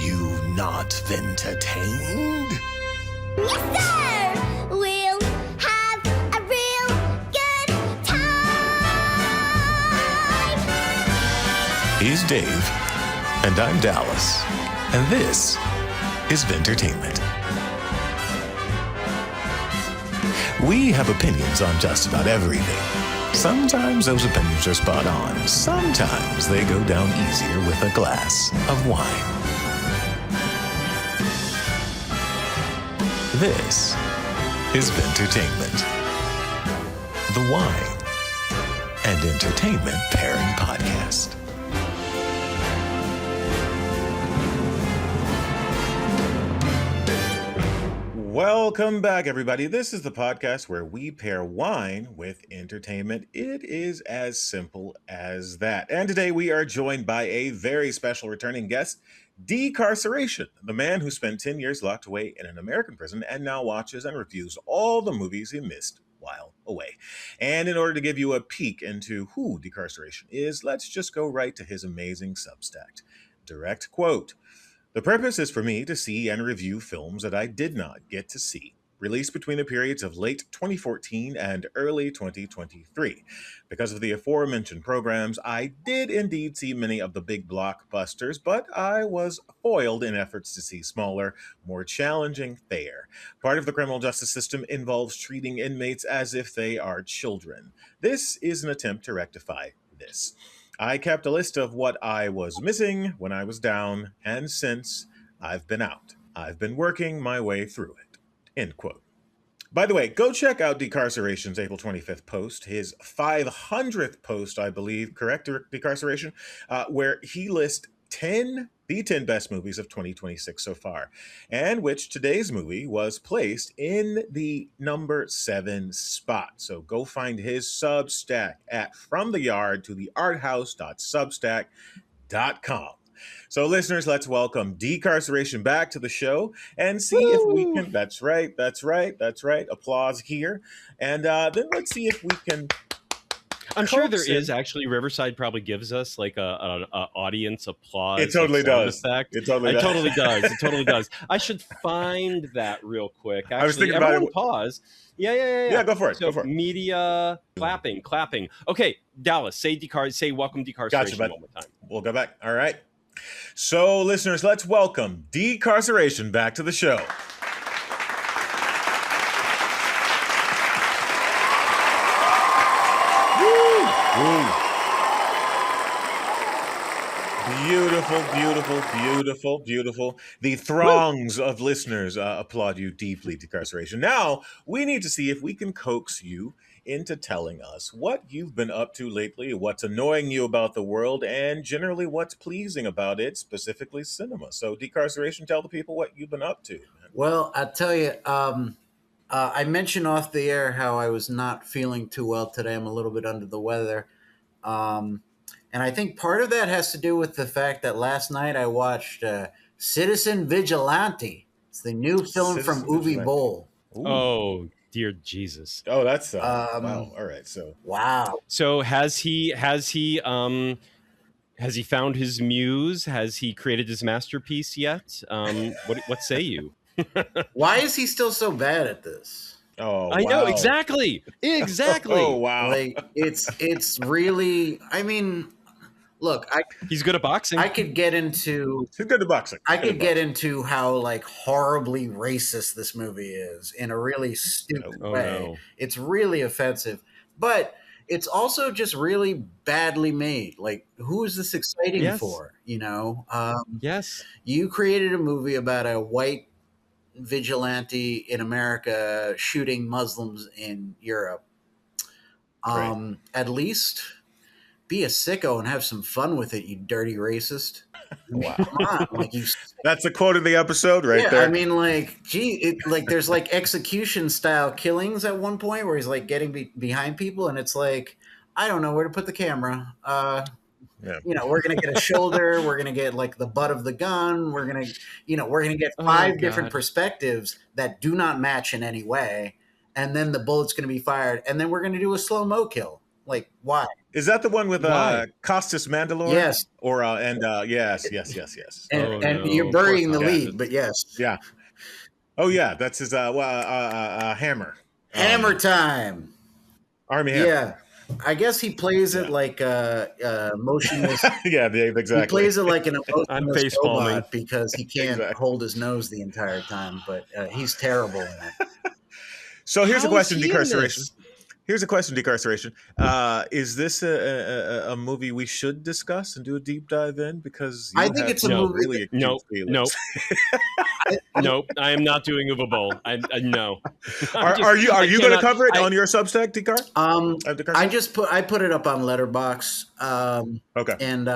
you not entertained? Yes, sir! We'll have a real good time! He's Dave, and I'm Dallas, and this is Vintertainment. We have opinions on just about everything. Sometimes those opinions are spot on. Sometimes they go down easier with a glass of wine. This is Vintertainment, the wine and entertainment pairing podcast. Welcome back, everybody. This is the podcast where we pair wine with entertainment. It is as simple as that. And today we are joined by a very special returning guest, Decarceration, the man who spent 10 years locked away in an American prison and now watches and reviews all the movies he missed while away. And in order to give you a peek into who Decarceration is, let's just go right to his amazing Substack. Direct quote. The purpose is for me to see and review films that I did not get to see, released between the periods of late 2014 and early 2023. Because of the aforementioned programs, I did indeed see many of the big blockbusters, but I was foiled in efforts to see smaller, more challenging fare. Part of the criminal justice system involves treating inmates as if they are children. This is an attempt to rectify this. I kept a list of what I was missing when I was down, and since I've been out, I've been working my way through it. End quote. By the way, go check out Decarceration's April 25th post, his 500th post, I believe, correct, Decarceration, where he lists the 10 best movies of 2026 so far, and which today's movie was placed in the number 7 spot. So go find his Substack at fromtheYard2theArthouse.substack.com. So listeners, let's welcome Decarceration back to the show and see if we can, that's right. Applause here. And then let's see if we can, I'm sure there is actually. Riverside probably gives us like a audience applause. It totally does. Effect. It totally does. I should find that real quick. Actually, I was thinking about it. Pause. Yeah. Yeah, go for it. So media clapping. Okay, Dallas, say welcome Decarceration gotcha, one more time. We'll go back. All right. So listeners, let's welcome Decarceration back to the show. Beautiful. The throngs of listeners applaud you deeply, Decarceration. Now, we need to see if we can coax you into telling us what you've been up to lately, what's annoying you about the world, and generally what's pleasing about it, specifically cinema. So, Decarceration, tell the people what you've been up to. Man. Well, I'll tell you, I mentioned off the air how I was not feeling too well today. I'm a little bit under the weather. And I think part of that has to do with the fact that last night I watched Citizen Vigilante. It's the new film from Uwe Boll. Oh, dear Jesus. Oh, that's wow. All right. So wow. So has he found his muse? Has he created his masterpiece yet? What say you? Why is he still so bad at this? Oh, I know exactly. Oh, wow. Like it's really. I mean, look, he's good at boxing. I could get into. He's good at boxing. I could get into how like horribly racist this movie is in a really stupid way. No. It's really offensive, but it's also just really badly made. Like, who is this exciting for? You know? Yes. You created a movie about a white vigilante in America shooting Muslims in Europe. Right. At least be a sicko and have some fun with it, you dirty racist. Wow. Come on, like that's a quote of the episode right there. I mean, like, there's like execution style killings at one point where he's like getting behind people, and it's like, I don't know where to put the camera. You know, we're going to get a shoulder. We're going to get like the butt of the gun. We're going to get 5 different perspectives that do not match in any way. And then the bullet's going to be fired. And then we're going to do a slow-mo kill. Like, why? Is that the one with Why? Costas Mandylor? Yes. Or yes. And, Oh, and no, you're of course burying the not. lead, but yes. Yeah. Oh yeah, that's his Hammer. Hammer time. Army Hammer. Yeah. I guess he plays it Yeah. like motionless. Yeah, exactly. He plays it like an I'm emotionless face palming. robot because he can't Exactly. hold his nose the entire time, but he's terrible in it. So here's a How is question, he in Decarceration. this? Here's a question, Decarceration. Is this a movie we should discuss and do a deep dive in? Because I you think have it's a some movie really acute Nope. feelings. Nope. I am not doing Uwe Boll. No. Are you going to cannot- cover it I- on your Substack, Decar? I put it up on Letterbox, Okay. and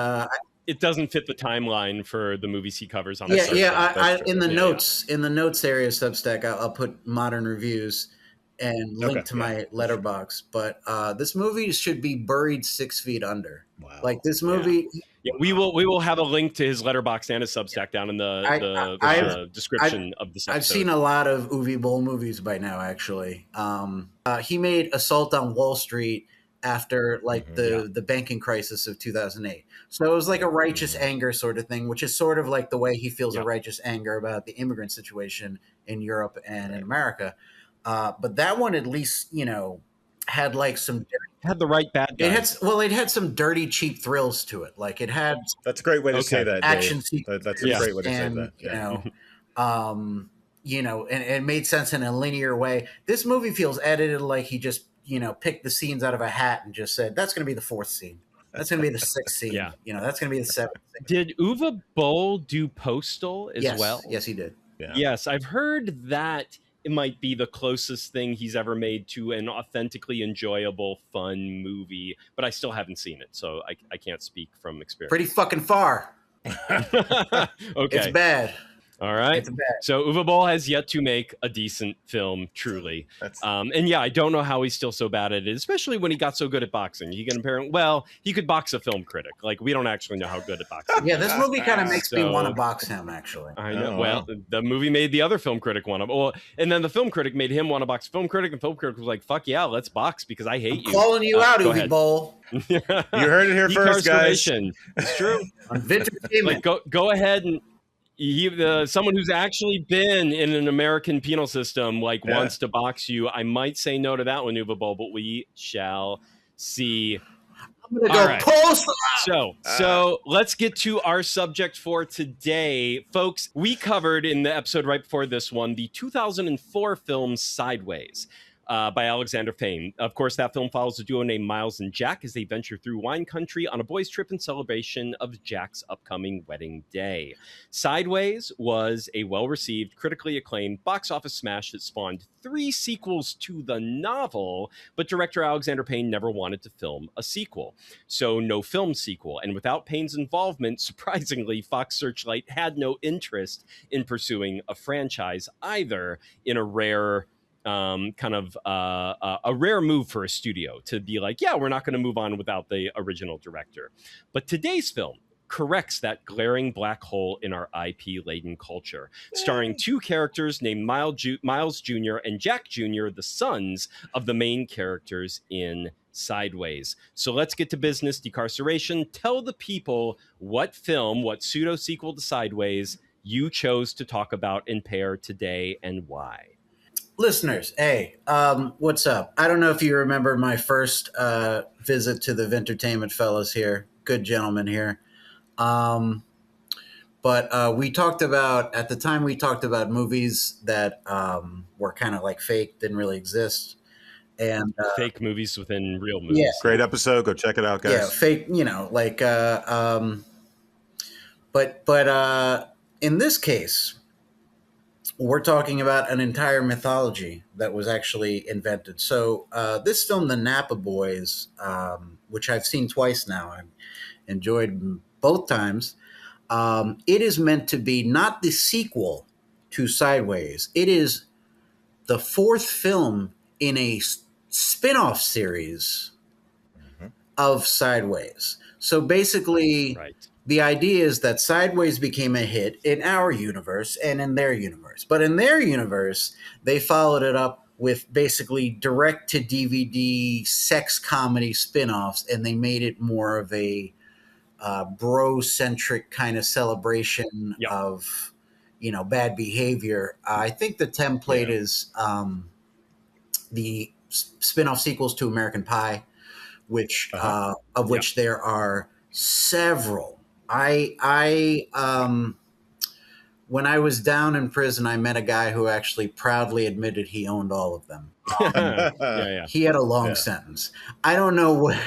It doesn't fit the timeline for the movies he covers on. the Substack. That's true. in the Yeah, notes in the notes area of Substack, I'll put modern reviews and link Okay, to yeah, my Letterbox. But this movie should be buried 6 feet under. Wow. Like this movie, Yeah, we will have a link to his Letterbox and his Substack down in the description of this episode. I've seen a lot of Uwe Boll movies by now. Actually, he made Assault on Wall Street after like the banking crisis of 2008. So it was like a righteous anger sort of thing, which is sort of like the way he feels a righteous anger about the immigrant situation in Europe and in America. But that one at least, had like some. Had the right bad guys. It had some dirty, cheap thrills to it. Like it had That's a great way to say that, action Dave. sequences. That's a great way to say and, that. Yeah. And it made sense in a linear way. This movie feels edited like he just, picked the scenes out of a hat and just said, that's going to be the 4th scene. That's going to be the 6th scene. Yeah. That's going to be the 7th scene. Did Uwe Boll do Postal as well? Yes, he did. Yeah. Yes, I've heard that it might be the closest thing he's ever made to an authentically enjoyable, fun movie, but I still haven't seen it, so I can't speak from experience. Pretty fucking far. Okay. It's bad. All right. It's bad. So Uwe Boll has yet to make a decent film, truly. That's- And yeah, I don't know how he's still so bad at it, especially when he got so good at boxing. He could box a film critic. Like, we don't actually know how good at boxing. Yeah, this movie kind of makes me So- want to box him, actually. I know. Oh, Well, wow. the movie made the other film critic want to. Well, and then the film critic made him want to box film critic, and film critic was like, "Fuck yeah, let's box because I hate you." Calling you out, go Uwe ahead. Boll. You heard it here first, guys. Decarceration. It's true. On Vintertainment. Like, go ahead and someone who's actually been in an American penal system wants to box you. I might say no to that one, Uwe Boll, but we shall see. I'm going to go All right. post. So let's get to our subject for today. Folks, we covered in the episode right before this one the 2004 film Sideways. By Alexander Payne. Of course, that film follows a duo named Miles and Jack as they venture through wine country on a boys' trip in celebration of Jack's upcoming wedding day. Sideways was a well-received, critically acclaimed box office smash that spawned 3 sequels to the novel, but director Alexander Payne never wanted to film a sequel. So no film sequel. And without Payne's involvement, surprisingly, Fox Searchlight had no interest in pursuing a franchise either, in a rare a rare move for a studio to be like, yeah, we're not going to move on without the original director. But today's film corrects that glaring black hole in our IP-laden culture, starring 2 characters named Miles Jr. and Jack Jr., the sons of the main characters in Sideways. So let's get to business. Decarceration. Tell the people what film, what pseudo-sequel to Sideways you chose to talk about and pair today and why. Listeners, hey, what's up? I don't know if you remember my first visit to the Vintertainment fellas here. Good gentlemen here. But we talked about, at the time, we talked about movies that were kind of like fake, didn't really exist. And Fake movies within real movies. Yeah. Great episode. Go check it out, guys. yeah, fake, but in this case, we're talking about an entire mythology that was actually invented. So this film, The Napa Boys, which I've seen twice now, I've enjoyed both times. It is meant to be not the sequel to Sideways. It is the 4th film in a spin-off series of Sideways. So basically, Right. the idea is that Sideways became a hit in our universe and in their universe. But in their universe, they followed it up with basically direct to DVD sex comedy spin-offs, and they made it more of a bro-centric kind of celebration Yep. of, bad behavior. I think the template is the spin-off sequels to American Pie, which of which there are several. When I was down in prison, I met a guy who actually proudly admitted he owned all of them. Yeah. He had a long sentence. I don't know what.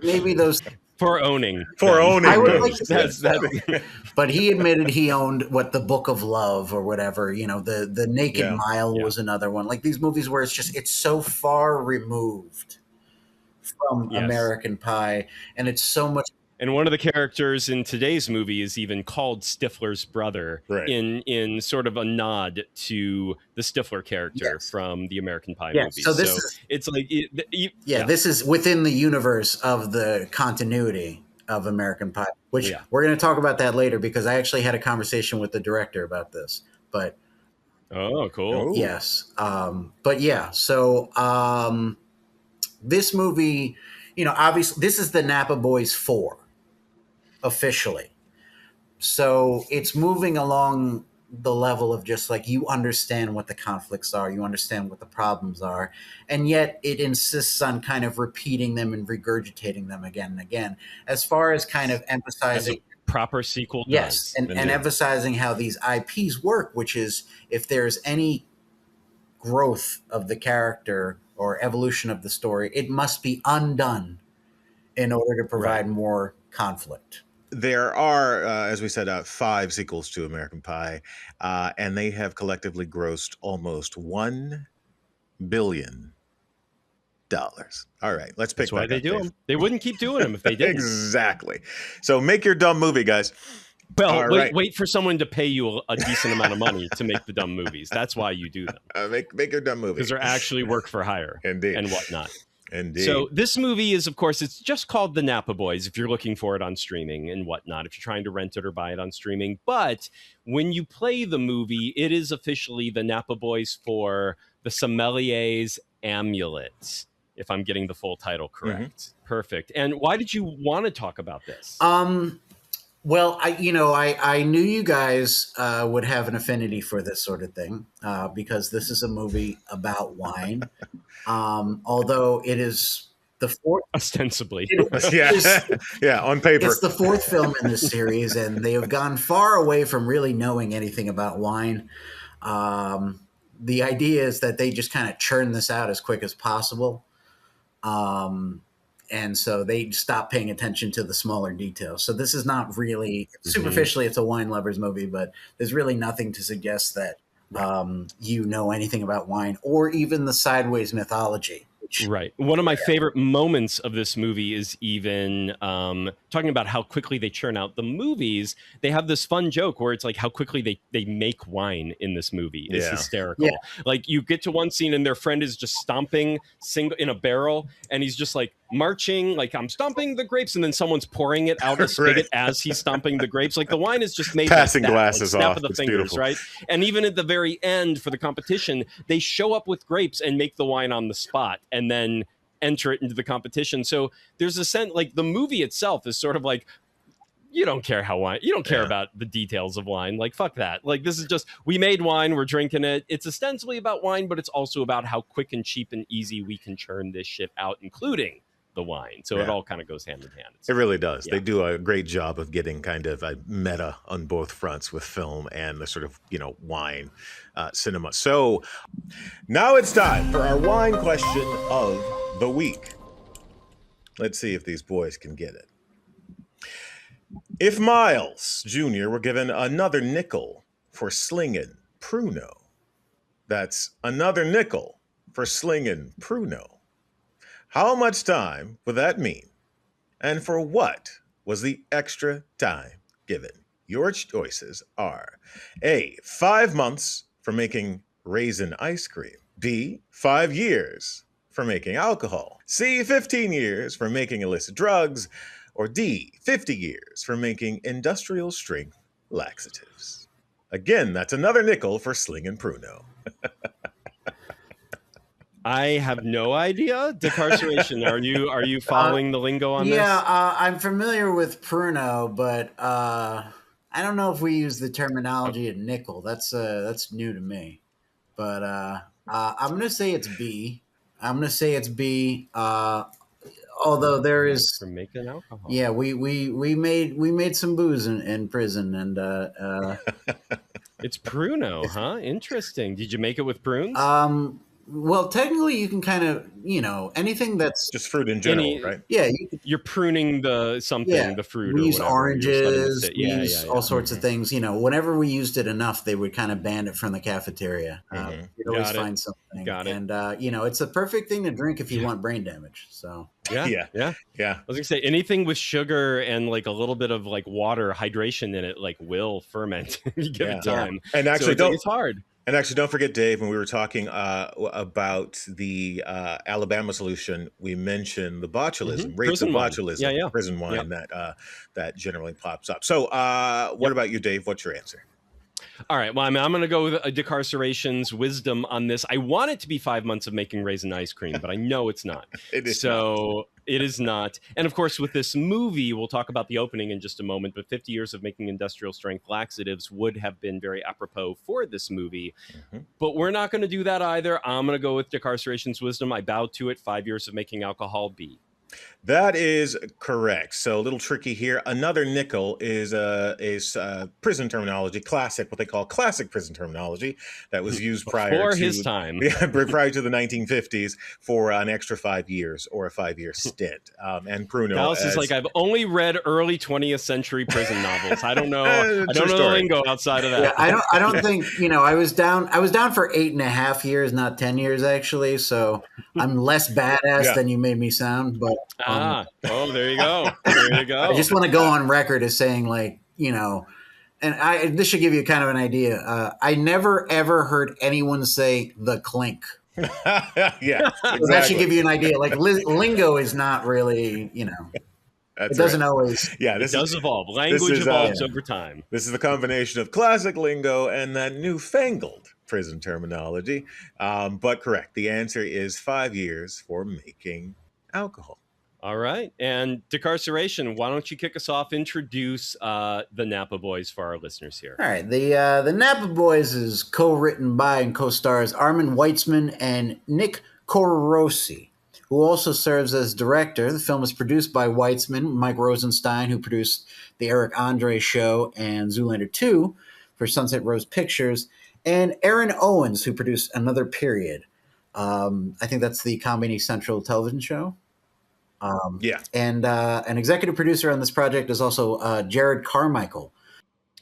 Maybe those. For owning. I would like to say That's but he admitted he owned the Book of Love or whatever. The Naked Mile was another one. Like these movies where it's so far removed from American Pie, and it's so much. And one of the characters in today's movie is even called Stifler's brother, in sort of a nod to the Stifler character from the American Pie movie. So this is, it's like this is within the universe of the continuity of American Pie, which we're going to talk about that later because I actually had a conversation with the director about this. But oh, cool. Yes, but yeah. So this movie, obviously, this is the Napa Boys 4. Officially. So it's moving along the level of just like you understand what the conflicts are, you understand what the problems are, and yet it insists on kind of repeating them and regurgitating them again and again, as far as kind of emphasizing proper sequel. Yes, and emphasizing how these IPs work, which is if there's any growth of the character or evolution of the story, it must be undone in order to provide more conflict. There are, as we said, 5 sequels to American Pie, and they have collectively grossed almost $1 billion. All right, let's pick. That's why they do them. They wouldn't keep doing them if they didn't. Exactly. So make your dumb movie, guys. Well, wait for someone to pay you a decent amount of money to make the dumb movies. That's why you do them. Make your dumb movie because they're actually work for hire, indeed, and whatnot. Indeed. So this movie is, of course, it's just called The Napa Boys if you're looking for it on streaming and whatnot, if you're trying to rent it or buy it on streaming. But when you play the movie, it is officially The Napa Boys for the Sommelier's Amulet, if I'm getting the full title correct. Perfect. And why did you want to talk about this? Well, I knew you guys would have an affinity for this sort of thing because this is a movie about wine. Although it is the fourth, ostensibly, on paper, it's the 4th film in this series, and they have gone far away from really knowing anything about wine. The idea is that they just kind of churn this out as quick as possible. And so they stop paying attention to the smaller details. So this is not really superficially, it's a wine lover's movie, but there's really nothing to suggest that you know anything about wine or even the sideways mythology. Right. One of my favorite moments of this movie is even talking about how quickly they churn out the movies. They have this fun joke where it's like how quickly they make wine in this movie is hysterical. Yeah. Like you get to one scene and their friend is just stomping in a barrel and he's just like marching, like I'm stomping the grapes, and then someone's pouring it out a spigot as he's stomping the grapes. Like the wine is just made passing like that, glasses like snap off. of the It's fingers, beautiful. right? And even at the very end for the competition, they show up with grapes and make the wine on the spot and then enter it into the competition. So there's a sense like the movie itself is sort of like, you don't care about the details of wine. Like, fuck that. Like, this is just, we made wine, we're drinking it. It's ostensibly about wine, but it's also about how quick and cheap and easy we can churn this shit out, including the wine. So it all kind of goes hand in hand. It really does. They do a great job of getting kind of a meta on both fronts with film and the sort of, wine cinema. So now it's time for our wine question of the week. Let's see if these boys can get it. If Miles Jr. were given another nickel for slinging Pruno, that's another nickel for slinging Pruno, how much time would that mean? And for what was the extra time given? Your choices are A, 5 months for making raisin ice cream, B, 5 years for making alcohol, C, 15 years for making illicit drugs, or D, 50 years for making industrial strength laxatives. Again, that's another nickel for slinging Pruno. I have no idea. Decarceration. Are you following the lingo on Yeah, this? I'm familiar with Pruno, but I don't know if we use the terminology at nickel. That's new to me. But I'm gonna say it's B. I'm gonna say it's B. Although there is, For making alcohol. yeah, we made some booze in prison, and It's Pruno, huh? Interesting. Did you make it with prunes? well, technically, you can kind of, anything that's, Just fruit in general, Any right? yeah, You're pruning the something, the fruit we or use whatever. You're just letting it oranges, sit. we Yeah, use yeah, all yeah. sorts of things. Whenever we used it enough, they would kind of ban it from the cafeteria. You'd always Got it. find something. Got it. And, it's a perfect thing to drink if you want brain damage. So, Yeah, Yeah. yeah. Yeah. I was gonna say anything with sugar and like a little bit of like water hydration in it, like will ferment. You give Yeah. it time. And So actually, it's, like, it's hard. don't forget, Dave, when we were talking about the Alabama solution, we mentioned the botulism, rates Prison of wine. botulism, Yeah, yeah. prison wine that generally pops up. So, what about you, Dave? What's your answer? All right. Well, I'm going to go with Decarceration's wisdom on this. I want it to be 5 months of making raisin ice cream, but I know it's not. It is so it is not. And of course, with this movie, we'll talk about the opening in just a moment, but 50 years of making industrial strength laxatives would have been very apropos for this movie. But we're not going to do that either. I'm going to go with Decarceration's wisdom. I bow to it. 5 years of making alcohol B. That is correct. So a little tricky here. Another nickel is prison terminology, what they call classic prison terminology that was used prior to his time. prior to the 1950s for an extra 5 years or a 5-year stint. And Pruno. Dallas is like, I've only read early 20th century prison novels. I don't know. I don't know the lingo outside of that. yeah, I don't think, I was down for 8.5 years, not 10 years actually. So I'm less badass than you made me sound, but there you go. There you go. I just want to go on record as saying, like, and this should give you kind of an idea. I never ever heard anyone say the clink. Yeah, exactly. So that should give you an idea. Like lingo is not really, That's it doesn't right. always. Yeah, it does evolve. Language evolves over time. This is the combination of classic lingo and that newfangled prison terminology. But correct. The answer is 5 years for making alcohol. All right. And Decarceration, why don't you kick us off? Introduce the Napa Boys for our listeners here. All right. The Napa Boys is co-written by and co-stars Armin Weitzman and Nick Corrossi, who also serves as director. The film is produced by Weitzman, Mike Rosenstein, who produced The Eric Andre Show and Zoolander 2 for Sunset Rose Pictures, and Aaron Owens, who produced Another Period. I think that's the Comedy Central television show. And an executive producer on this project is also Jared Carmichael.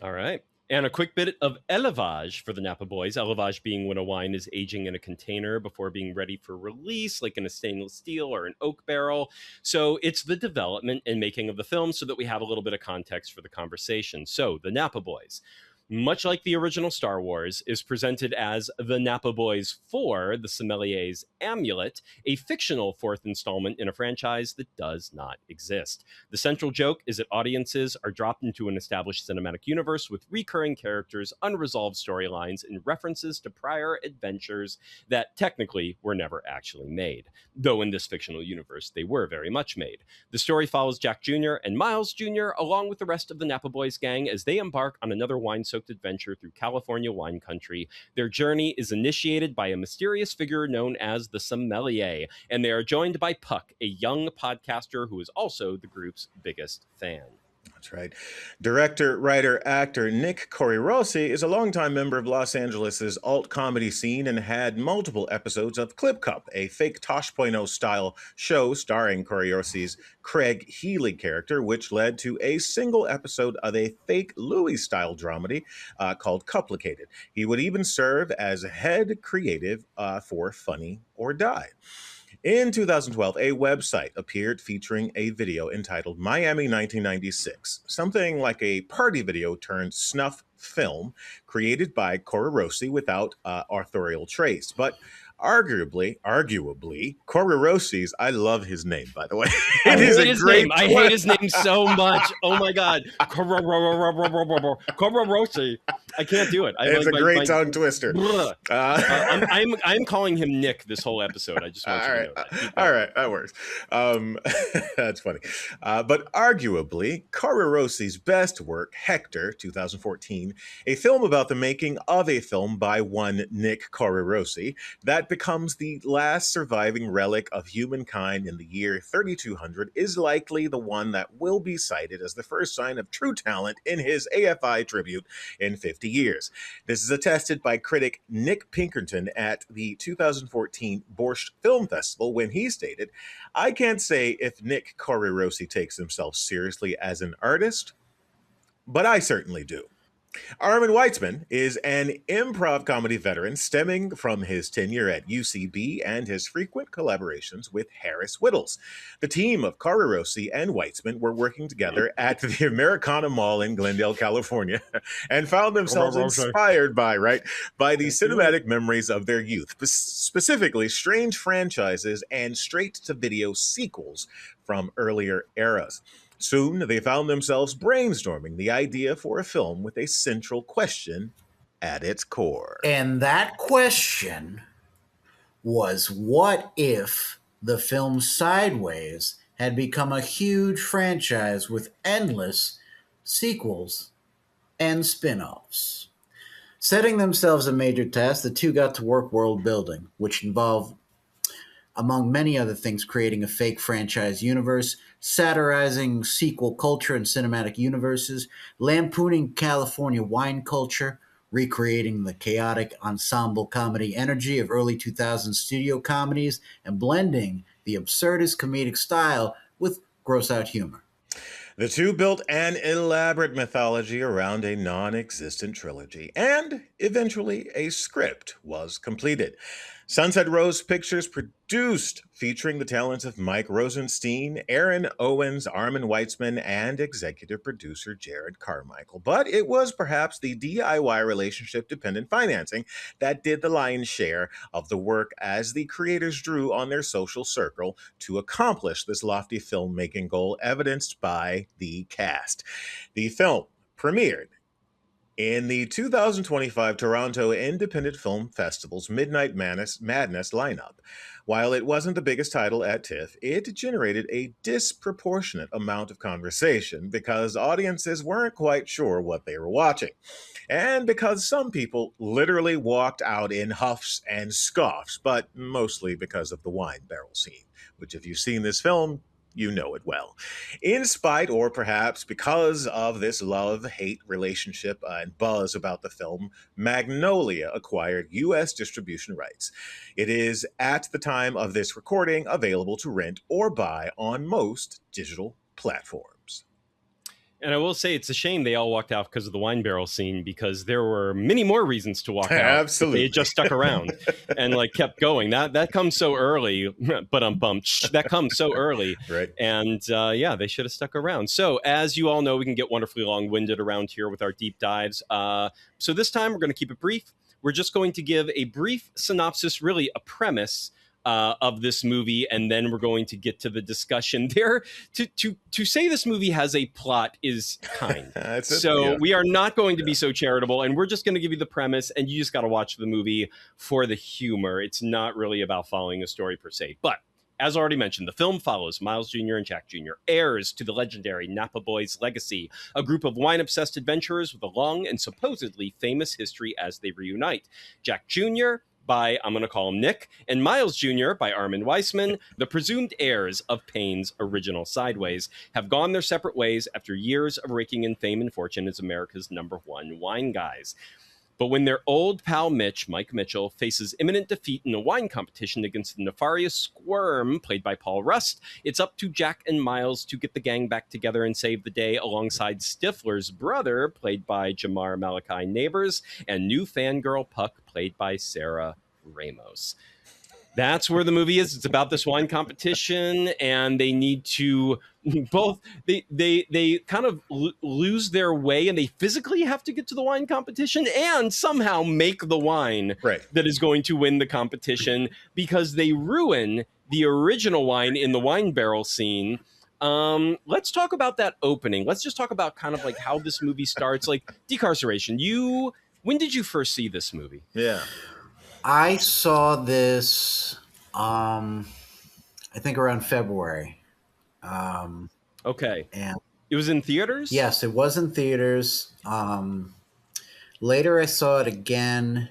All right. And a quick bit of ELEVAGE for the Napa Boys. ELEVAGE being when a wine is aging in a container before being ready for release, like in a stainless steel or an oak barrel. So it's the development and making of the film so that we have a little bit of context for the conversation. So the Napa Boys, much like the original Star Wars, is presented as the Napa Boys 4, the Sommelier's Amulet, a fictional fourth installment in a franchise that does not exist. The central joke is that audiences are dropped into an established cinematic universe with recurring characters, unresolved storylines, and references to prior adventures that technically were never actually made, though in this fictional universe they were very much made. The story follows Jack Jr. and Miles Jr. along with the rest of the Napa Boys gang as they embark on another wine-soaked adventure through California wine country. Their journey is initiated by a mysterious figure known as the Sommelier, and they are joined by Puck, a young podcaster who is also the group's biggest fan. That's right. Director, writer, actor Nick Corrossi is a longtime member of Los Angeles' alt comedy scene and had multiple episodes of Clip Cup, a fake Tosh.0 style show starring Corrossi's Craig Healy character, which led to a single episode of a fake Louis style dramedy called Cuplicated. He would even serve as head creative for Funny or Die. In 2012, a website appeared featuring a video entitled Miami 1996, something like a party video turned snuff film created by Corrossi without authorial trace. But arguably, Corey Rossi's. I love his name, by the way. I It is hate a his great. name. I hate his name so much. Oh my god, Rossi. I can't do it. It's a great tongue twister. I'm calling him Nick this whole episode. I just want you to know that. Keep All going. right, that works. That's funny. But arguably, Corey Rossi's best work, Hector, 2014, a film about the making of a film by one Nick Corey Rossi that becomes the last surviving relic of humankind in the year 3200, is likely the one that will be cited as the first sign of true talent in his AFI tribute in 50 years. This is attested by critic Nick Pinkerton at the 2014 Borscht Film Festival when he stated, "I can't say if Nick Corey Rossi takes himself seriously as an artist, but I certainly do." Armin Weitzman is an improv comedy veteran stemming from his tenure at UCB and his frequent collaborations with Harris Whittles. The team of Corey Rossi and Weitzman were working together at the Americana Mall in Glendale, California, and found themselves inspired by the cinematic memories of their youth, specifically strange franchises and straight-to-video sequels from earlier eras. Soon, they found themselves brainstorming the idea for a film with a central question at its core. And that question was, what if the film Sideways had become a huge franchise with endless sequels and spin-offs? Setting themselves a major task, the two got to work world building, which involved, among many other things, creating a fake franchise universe, satirizing sequel culture and cinematic universes, lampooning California wine culture, recreating the chaotic ensemble comedy energy of early 2000s studio comedies, and blending the absurdist comedic style with gross-out humor. The two built an elaborate mythology around a non-existent trilogy, and eventually a script was completed. Sunset Rose Pictures produced, featuring the talents of Mike Rosenstein, Aaron Owens, Armin Weitzman, and executive producer Jared Carmichael. But it was perhaps the DIY relationship-dependent financing that did the lion's share of the work, as the creators drew on their social circle to accomplish this lofty filmmaking goal, evidenced by the cast. The film premiered in the 2025 Toronto Independent Film Festival's Midnight Madness lineup. While it wasn't the biggest title at TIFF, it generated a disproportionate amount of conversation because audiences weren't quite sure what they were watching. And because some people literally walked out in huffs and scoffs, but mostly because of the wine barrel scene, which, if you've seen this film, you know it well. In spite, or perhaps because of this love-hate relationship and buzz about the film, Magnolia acquired U.S. distribution rights. It is, at the time of this recording, available to rent or buy on most digital platforms. And I will say it's a shame they all walked out because of the wine barrel scene, because there were many more reasons to walk out. Absolutely. They just stuck around and kept going. That comes so early, but that comes so early. Right. And they should have stuck around. So as you all know, we can get wonderfully long-winded around here with our deep dives. So this time we're going to keep it brief. We're just going to give a brief synopsis, really a premise of this movie, and then we're going to get to the discussion. There, to say this movie has a plot is kind. We are not going to be so charitable, and we're just going to give you the premise, and you just got to watch the movie for the humor. It's not really about following a story per se, but as already mentioned, the film follows Miles Jr. and Jack Jr., heirs to the legendary Napa Boys legacy, a group of wine-obsessed adventurers with a long and supposedly famous history as they reunite. Jack Jr., by, I'm going to call him Nick, and Miles Jr., by Armin Weitzman, the presumed heirs of Payne's original Sideways, have gone their separate ways after years of raking in fame and fortune as America's #1 wine guys. But when their old pal Mike Mitchell, faces imminent defeat in a wine competition against the nefarious Squirm, played by Paul Rust, it's up to Jack and Miles to get the gang back together and save the day alongside Stifler's brother, played by Jamar Malachi Neighbors, and new fangirl Puck, played by Sarah Ramos. That's where the movie is. It's about this wine competition, and they need to both they kind of lose their way, and they physically have to get to the wine competition and somehow make the wine Right. that is going to win the competition, because they ruin the original wine in the wine barrel scene. Let's talk about that opening. Let's just talk about kind of like how this movie starts. Like Decarceration. When did you first see this movie? Yeah. I saw this, I think around February. Okay. And It was in theaters? yes, it was in theaters. Later, I saw it again,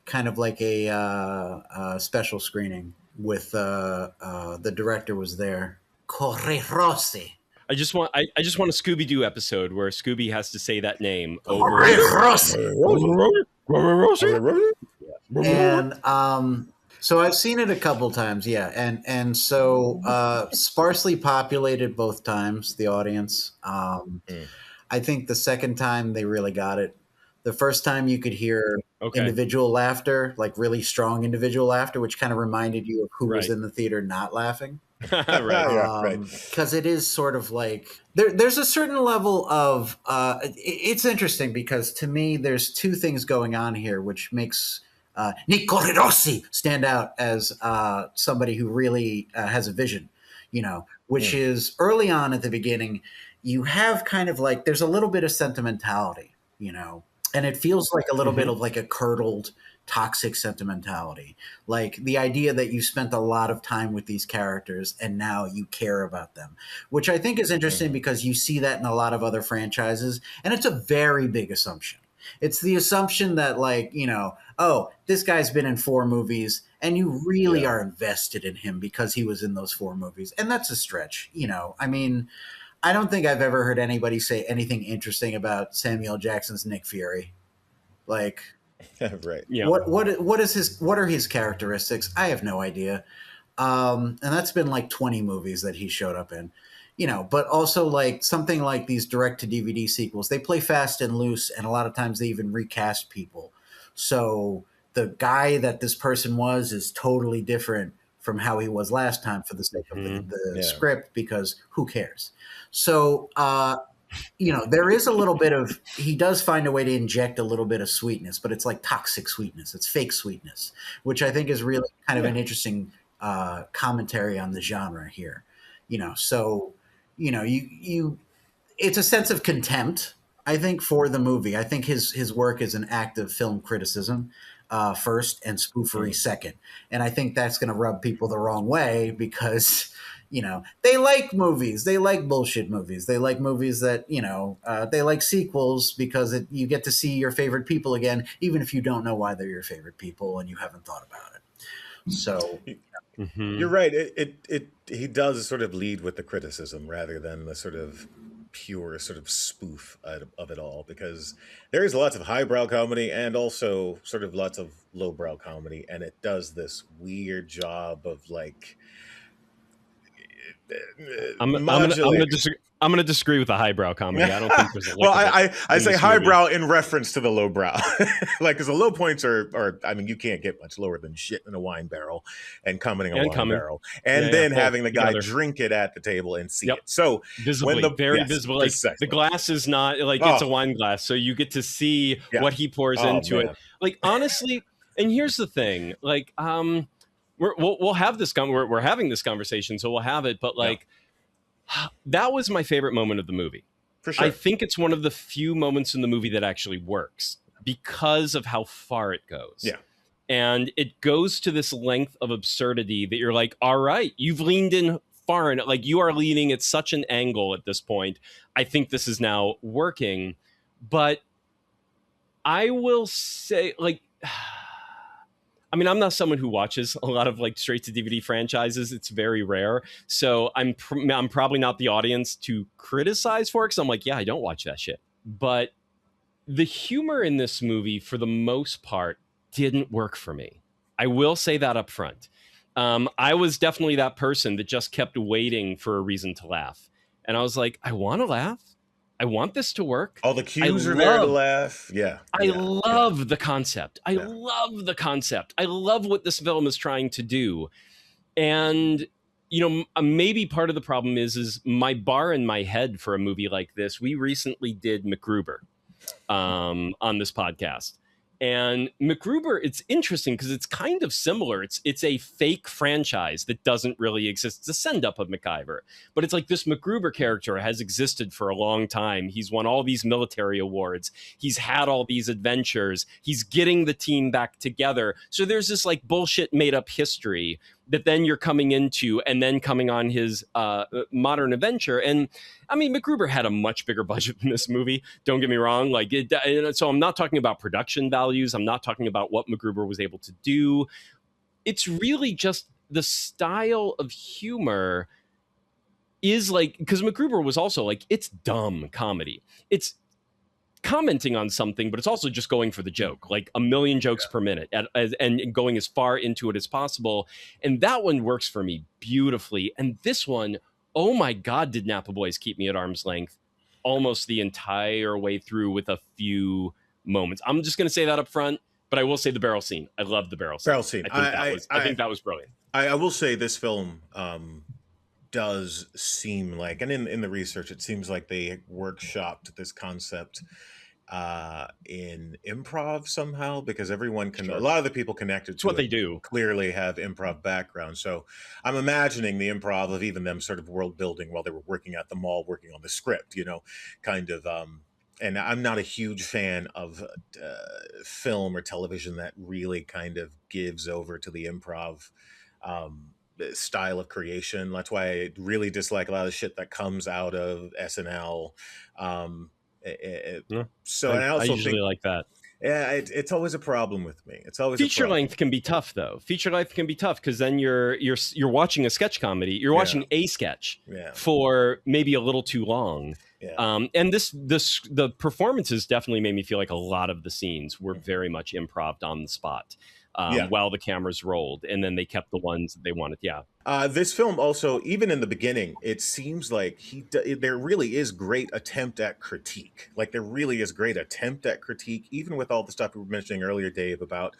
kind of like a special screening with the director was there, Corre Rossi. I just want a Scooby-Doo episode where Scooby has to say that name over. Corre Rossi. And so I've seen it a couple times, yeah, and so sparsely populated both times, the audience. I think the second time they really got it. The first time you could hear individual laughter, like really strong individual laughter, which kind of reminded you of who was in the theater not laughing. Right. Because it is sort of like there's a certain level of it's interesting because to me there's two things going on here which makes Nico Rossi stand out as somebody who really has a vision, which is early on at the beginning you have kind of like there's a little bit of sentimentality, and it feels like a little bit of like a curdled toxic sentimentality, like the idea that you spent a lot of time with these characters and now you care about them, which I think is interesting because you see that in a lot of other franchises, and it's a very big assumption. It's the assumption that like, oh, this guy's been in 4 movies and you really are invested in him because he was in those 4 movies. And that's a stretch, I mean, I don't think I've ever heard anybody say anything interesting about Samuel Jackson's Nick Fury. Like, Right. Yeah. what are his characteristics? I have no idea. And that's been like 20 movies that he showed up in, but also like something like these direct to DVD sequels, they play fast and loose. And a lot of times they even recast people. So the guy that this person was is totally different from how he was last time for the sake of the script, because who cares? So, there is a little bit of, he does find a way to inject a little bit of sweetness, but it's like toxic sweetness. It's fake sweetness, which I think is really kind of an interesting commentary on the genre here. So, it's a sense of contempt, I think, for the movie. I think his work is an act of film criticism first and spoofery second. And I think that's going to rub people the wrong way because they like movies. They like bullshit movies. They like movies that, they like sequels because you get to see your favorite people again, even if you don't know why they're your favorite people and you haven't thought about it. So you're right. He does sort of lead with the criticism rather than the sort of pure sort of spoof of it all, because there is lots of highbrow comedy and also sort of lots of lowbrow comedy. And it does this weird job of like, I'm gonna disagree with the highbrow comedy. I don't think there's a well, I say highbrow in reference to the lowbrow, like because the low points are I mean you can't get much lower than shit in a wine barrel and coming in a wine barrel, and then having the guy drink it at the table and see it. So visibly, visible. Like the glass is not like it's a wine glass, so you get to see what he pours into it. Like honestly, and here's the thing, like we'll have this we're having this conversation, so we'll have it, but like that was my favorite moment of the movie. For sure. I think it's one of the few moments in the movie that actually works because of how far it goes. Yeah. And it goes to this length of absurdity that you're like, all right, you've leaned in far enough. Like you are leaning at such an angle at this point. I think this is now working. But I will say, like, I mean, I'm not someone who watches a lot of like straight to DVD franchises. It's very rare. So I'm probably not the audience to criticize for it, because I'm like, yeah, I don't watch that shit. But the humor in this movie, for the most part, didn't work for me. I will say that up front. I was definitely that person that just kept waiting for a reason to laugh. And I was like, I want to laugh, I want this to work. All the cues are there to laugh. Yeah. I yeah, love the concept. I Yeah. love the concept. I love what this film is trying to do. And maybe part of the problem is my bar in my head for a movie like this. We recently did MacGruber on this podcast. And MacGruber, it's interesting because it's kind of similar. It's a fake franchise that doesn't really exist. It's a send-up of MacGyver. But it's like this MacGruber character has existed for a long time. He's won all these military awards. He's had all these adventures. He's getting the team back together. So there's this like bullshit made-up history that then you're coming into and then coming on his modern adventure. And I mean, MacGruber had a much bigger budget than this movie. Don't get me wrong. So I'm not talking about production values. I'm not talking about what MacGruber was able to do. It's really just the style of humor is like, because MacGruber was also like, it's dumb comedy. It's commenting on something, but it's also just going for the joke, like a million jokes per minute and going as far into it as possible. And that one works for me beautifully. And this one, oh my God, did Napa Boys keep me at arm's length almost the entire way through with a few moments. I'm just going to say that up front, but I will say the barrel scene. I love the barrel scene. I think that was brilliant. I will say this film does seem like, and in the research, it seems like they workshopped this concept in improv somehow, because everyone can, a lot of the people connected to what they do clearly have improv background. So I'm imagining the improv of even them sort of world building while they were working at the mall, working on the script, kind of, and I'm not a huge fan of film or television that really kind of gives over to the improv style of creation. That's why I really dislike a lot of the shit that comes out of SNL. So I also usually think, like that. Yeah, it's always a problem with me. It's always feature length can be tough though. Feature length can be tough because then you're watching a sketch comedy. You're watching a sketch for maybe a little too long. Yeah. And the performances definitely made me feel like a lot of the scenes were very much improv on the spot. While the cameras rolled, and then they kept the ones that they wanted. Yeah. This film also, even in the beginning, it seems like there really is great attempt at critique. Like there really is great attempt at critique, even with all the stuff we were mentioning earlier, Dave, about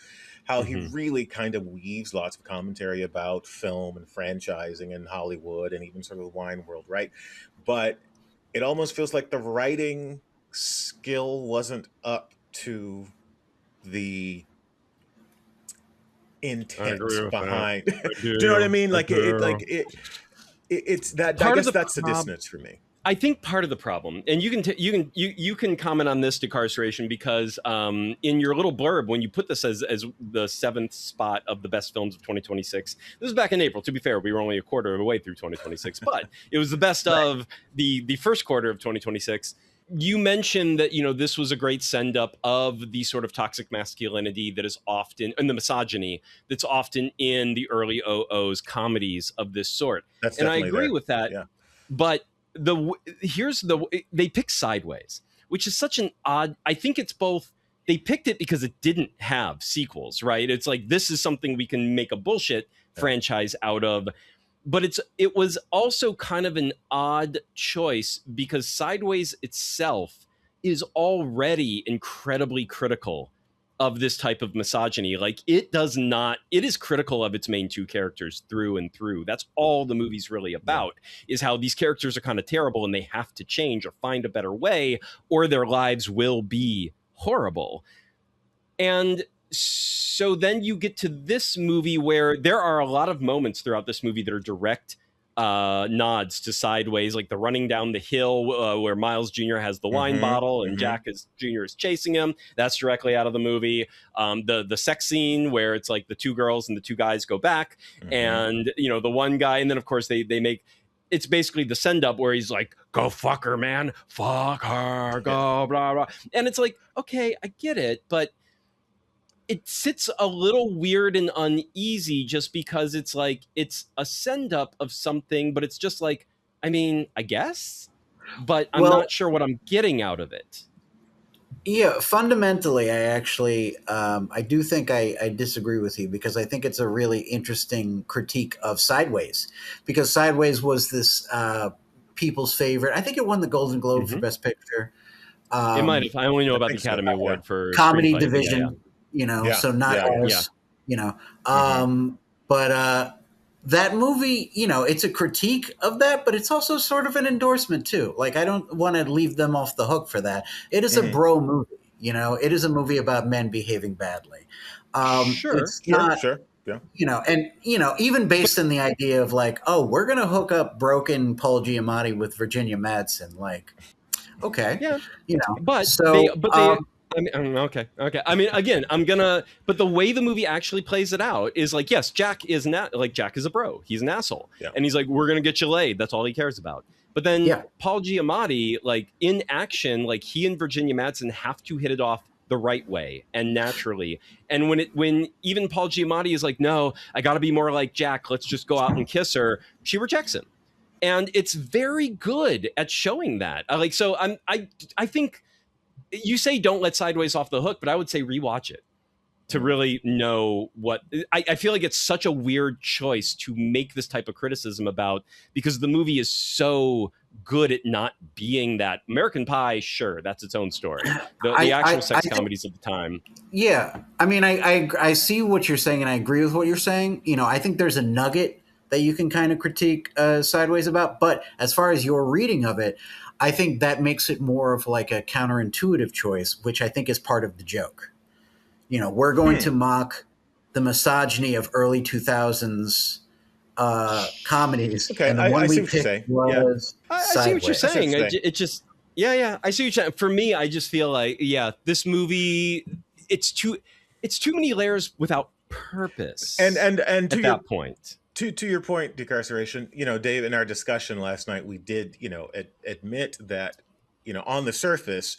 how he really kind of weaves lots of commentary about film and franchising and Hollywood and even sort of the wine world, right? But it almost feels like the writing skill wasn't up to the intent behind. Do you know what I mean? Like it's that. I guess that's the dissonance for me. I think part of the problem, and you can comment on this, Decarceration, because in your little blurb when you put this as the 7th spot of the best films of 2026, this was back in April. To be fair, we were only a quarter of the way through 2026, but it was the best of the first quarter of 2026. You mentioned that, this was a great send-up of the sort of toxic masculinity that is often, and the misogyny that's often in the early 00s comedies of this sort. And I agree with that. Yeah. But they pick Sideways, which is such an odd, I think it's both, they picked it because it didn't have sequels, right? It's like, this is something we can make a bullshit franchise out of. But it was also kind of an odd choice because Sideways itself is already incredibly critical of this type of misogyny. Like it is critical of its main two characters through and through. That's all the movie's really about, is how these characters are kind of terrible and they have to change or find a better way or their lives will be horrible. And so then you get to this movie where there are a lot of moments throughout this movie that are direct nods to Sideways, like the running down the hill where Miles Jr. has the wine bottle and Jack Jr. is chasing him. That's directly out of the movie. The sex scene where it's like the two girls and the two guys go back and, the one guy. And then, of course, they make it's basically the send up where he's like, go fuck her, man. Fuck her. Go, blah, blah. And it's like, okay, I get it. But it sits a little weird and uneasy just because it's like, it's a send up of something, but it's just like, I mean, I guess, but I'm not sure what I'm getting out of it. Yeah, fundamentally, I actually, I do think I disagree with you because I think it's a really interesting critique of Sideways, because Sideways was this people's favorite. I think it won the Golden Globe for Best Picture. It might have. I only know about the think so. Academy Award for Comedy screenplay. division, Yeah. so not Yeah. as, but that movie, it's a critique of that, but it's also sort of an endorsement too. Like, I don't want to leave them off the hook for that. It is a bro movie, it is a movie about men behaving badly. It's not, Sure. Yeah. and even based in the idea of like, oh, we're going to hook up broken Paul Giamatti with Virginia Madsen. Like, okay. Yeah. But I mean, okay. I mean, again, but the way the movie actually plays it out is like, yes, Jack is a bro. He's an asshole. Yeah. And he's like, we're going to get you laid. That's all he cares about. But then Paul Giamatti, like in action, like he and Virginia Madsen have to hit it off the right way and naturally. And when even Paul Giamatti is like, no, I got to be more like Jack. Let's just go out and kiss her. She rejects him. And it's very good at showing that. I think you say don't let Sideways off the hook, but I would say rewatch it to really know what I feel like it's such a weird choice to make this type of criticism about, because the movie is so good at not being that. American Pie, sure, that's its own story. The actual sex comedies of the time. Yeah. I mean, I see what you're saying and I agree with what you're saying. I think there's a nugget that you can kind of critique Sideways about. But as far as your reading of it, I think that makes it more of like a counterintuitive choice, which I think is part of the joke. We're going to mock the misogyny of early 2000s comedies. Okay, and the I one see we what you're picked saying. was I see what you're saying. I see what It just, yeah. I see what you're saying. For me, I just feel like, this movie, it's too many layers without purpose. And at to that point. To your point, Decarceration, Dave, in our discussion last night, we did, admit that, on the surface,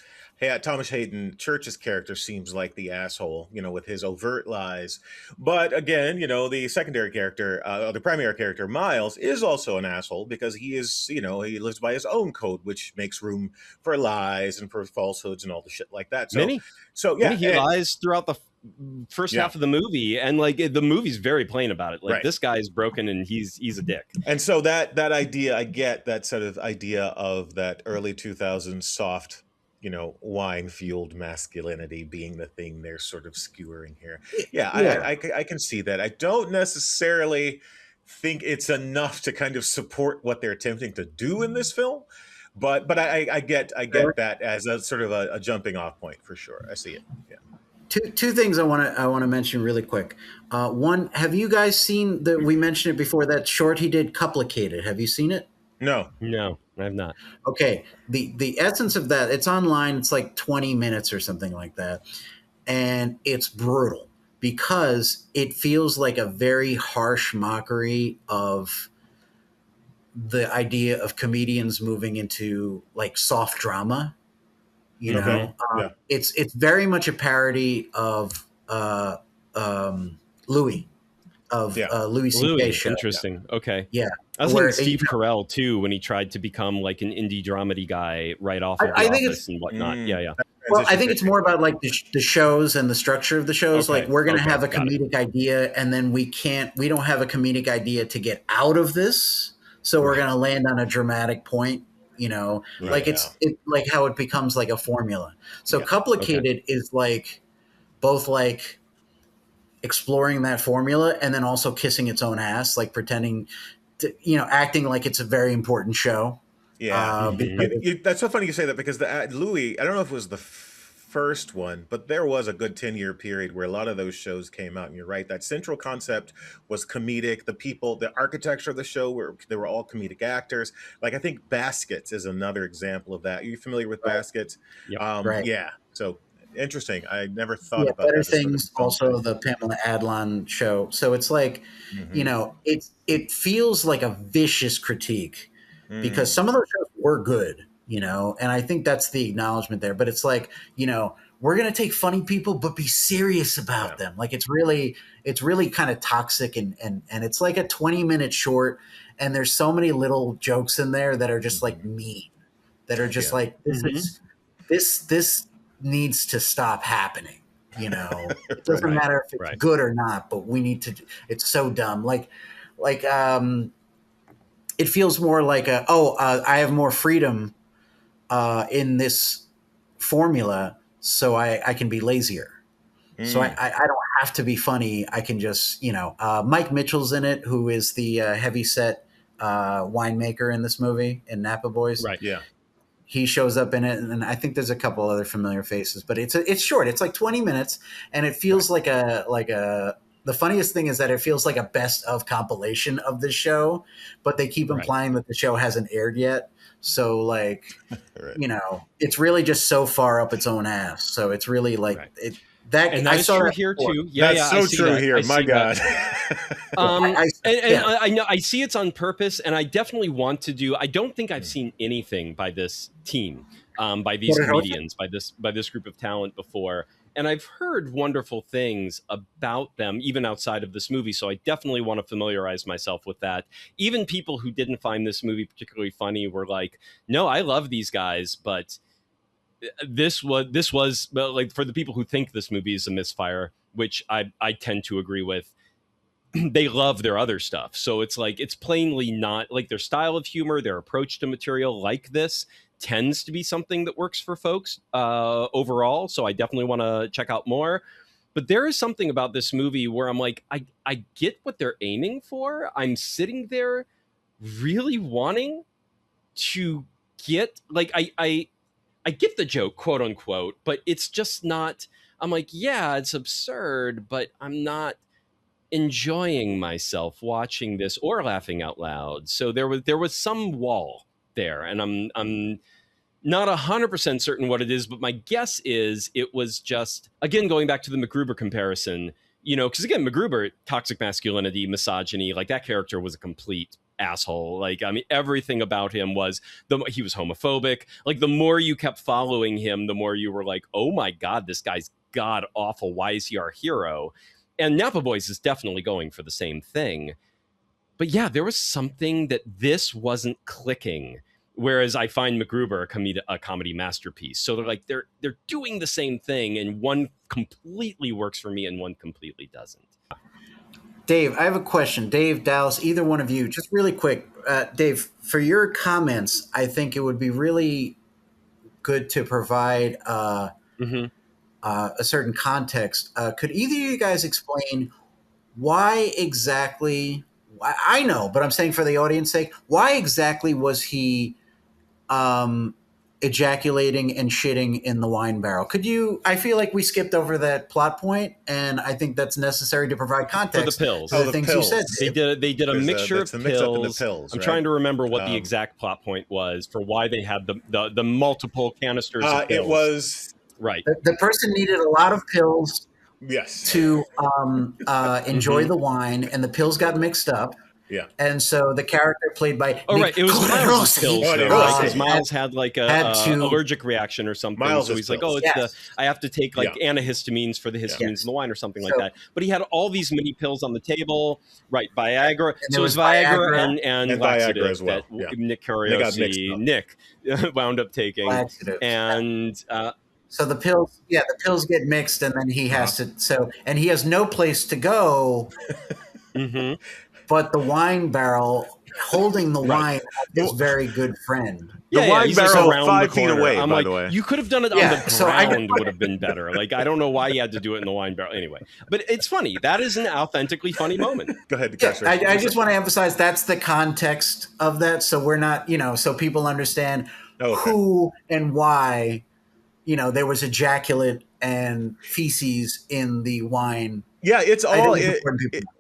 Thomas Hayden Church's character seems like the asshole, with his overt lies. But again, the secondary character, the primary character, Miles, is also an asshole because he is, he lives by his own code, which makes room for lies and for falsehoods and all the shit like that. So He lies throughout the first half of the movie, and like the movie's very plain about it. Like this guy's broken and he's a dick. And so that idea, I get that sort of idea of that early 2000s soft, wine fueled masculinity being the thing they're sort of skewering here. I can see that. I don't necessarily think it's enough to kind of support what they're attempting to do in this film, but I get that as a sort of a jumping off point for sure. I see it. Yeah. Two things I want to mention really quick. One, have you guys seen we mentioned it before, that short he did, Complicated? Have you seen it? No, I have not. Okay. The essence of that, it's online. It's like 20 minutes or something like that. And it's brutal because it feels like a very harsh mockery of the idea of comedians moving into like soft drama. It's very much a parody of Louis. Louis C.K. show. Interesting. Okay. Yeah. I was thinking Steve Carell too, when he tried to become like an indie dramedy guy right off of The Office and whatnot. Yeah. Well, I think it's more about like the shows and the structure of the shows. Okay. Like we're going to have a comedic idea, and then we don't have a comedic idea to get out of this. So we're going to land on a dramatic point, like it's like how it becomes like a formula. So Complicated is like both like exploring that formula and then also kissing its own ass, like pretending to, acting like it's a very important show. Yeah. That's so funny you say that, because the Louis, I don't know if it was the first one, but there was a good 10-year period where a lot of those shows came out, and you're right, that central concept was comedic. The people, the architecture of the show, they were all comedic actors. Like I think Baskets is another example of that. Are you familiar with Baskets? Right. Yeah. So interesting. I never thought about Better that. Things, also the Pamela Adlon show. So it's like, it feels like a vicious critique because some of those shows were good, and I think that's the acknowledgement there. But it's like, we're going to take funny people, but be serious about them. Like it's really kind of toxic, and it's like a 20-minute short, and there's so many little jokes in there that are just like mean, that are just like, this needs to stop happening. It doesn't matter if it's good or not, but we need to. It's so dumb. Like it feels more like I have more freedom in this formula, so I can be lazier. So I don't have to be funny. I can just, Mike Mitchell's in it, who is the heavyset winemaker in this movie in Napa Boys. Right. Yeah. He shows up in it, and I think there's a couple other familiar faces, but it's short. It's like 20 minutes, and it feels like a. The funniest thing is that it feels like a best of compilation of the show, but they keep implying that the show hasn't aired yet. So like, it's really just so far up its own ass. So it's really like it. That and I that's saw true that here before. too. Yeah, That's yeah, so true here. My God. I know I see it's on purpose, and I definitely want to do. I don't think I've seen anything by this team, by these comedians, by this group of talent before, and I've heard wonderful things about them, even outside of this movie. So I definitely want to familiarize myself with that. Even people who didn't find this movie particularly funny were like, "No, I love these guys," but this was well, like, for the people who think this movie is a misfire, which I tend to agree with. They love their other stuff, so it's like it's plainly not like their style of humor, their approach to material like this tends to be something that works for folks overall. So I definitely want to check out more. But there is something about this movie where I'm like, I get what they're aiming for. I'm sitting there really wanting to get like I get the joke, quote unquote, but it's just not. I'm like, yeah, it's absurd, but I'm not enjoying myself watching this or laughing out loud. So there was some wall there, and I'm not 100% certain what it is, but my guess is it was just, again, going back to the MacGruber comparison, because again, MacGruber, toxic masculinity, misogyny, like that character was a complete asshole. Like, I mean, everything about him was he was homophobic. Like, the more you kept following him, the more you were like, oh my God, this guy's god awful. Why is he our hero? And Napa Boys is definitely going for the same thing. But yeah, there was something that this wasn't clicking. Whereas I find MacGruber a comedy masterpiece. So they're doing the same thing, and one completely works for me and one completely doesn't. Dave, I have a question. Dave, Dallas, either one of you, just really quick. Dave, for your comments, I think it would be really good to provide a certain context. Could either of you guys explain why exactly? I know, but I'm saying for the audience's sake, why exactly was he ejaculating and shitting in the wine barrel? Could you? I feel like we skipped over that plot point, and I think that's necessary to provide context for the pills. To the things pills. you said. They did a mixture of pills. I'm right? trying to remember what the exact plot point was for why they had the multiple canisters of pills. It was right. The person needed a lot of pills. Yes. To enjoy the wine, and the pills got mixed up. Yeah. And so the character played by it was Miles' pills, because Miles had like a allergic reaction or something. Miles' so he's like, pills. I have to take like antihistamines for the histamines in the wine or something like that. But he had all these mini pills on the table, right? Viagra. So it was Viagra and laxative Viagra as well. Nick wound up taking. Laxatives. And so the pills get mixed, and then he has to. And he has no place to go. But the wine barrel holding the wine is very good friend. The wine barrel around 5 feet away, I'm by like, the way. you could have done it on the ground would have been better. Like, I don't know why you had to do it in the wine barrel. Anyway, but it's funny. That is an authentically funny moment. Go ahead. I just want to emphasize that's the context of that. So we're not, so people understand who and why, there was ejaculate and feces in the wine. Yeah, it's all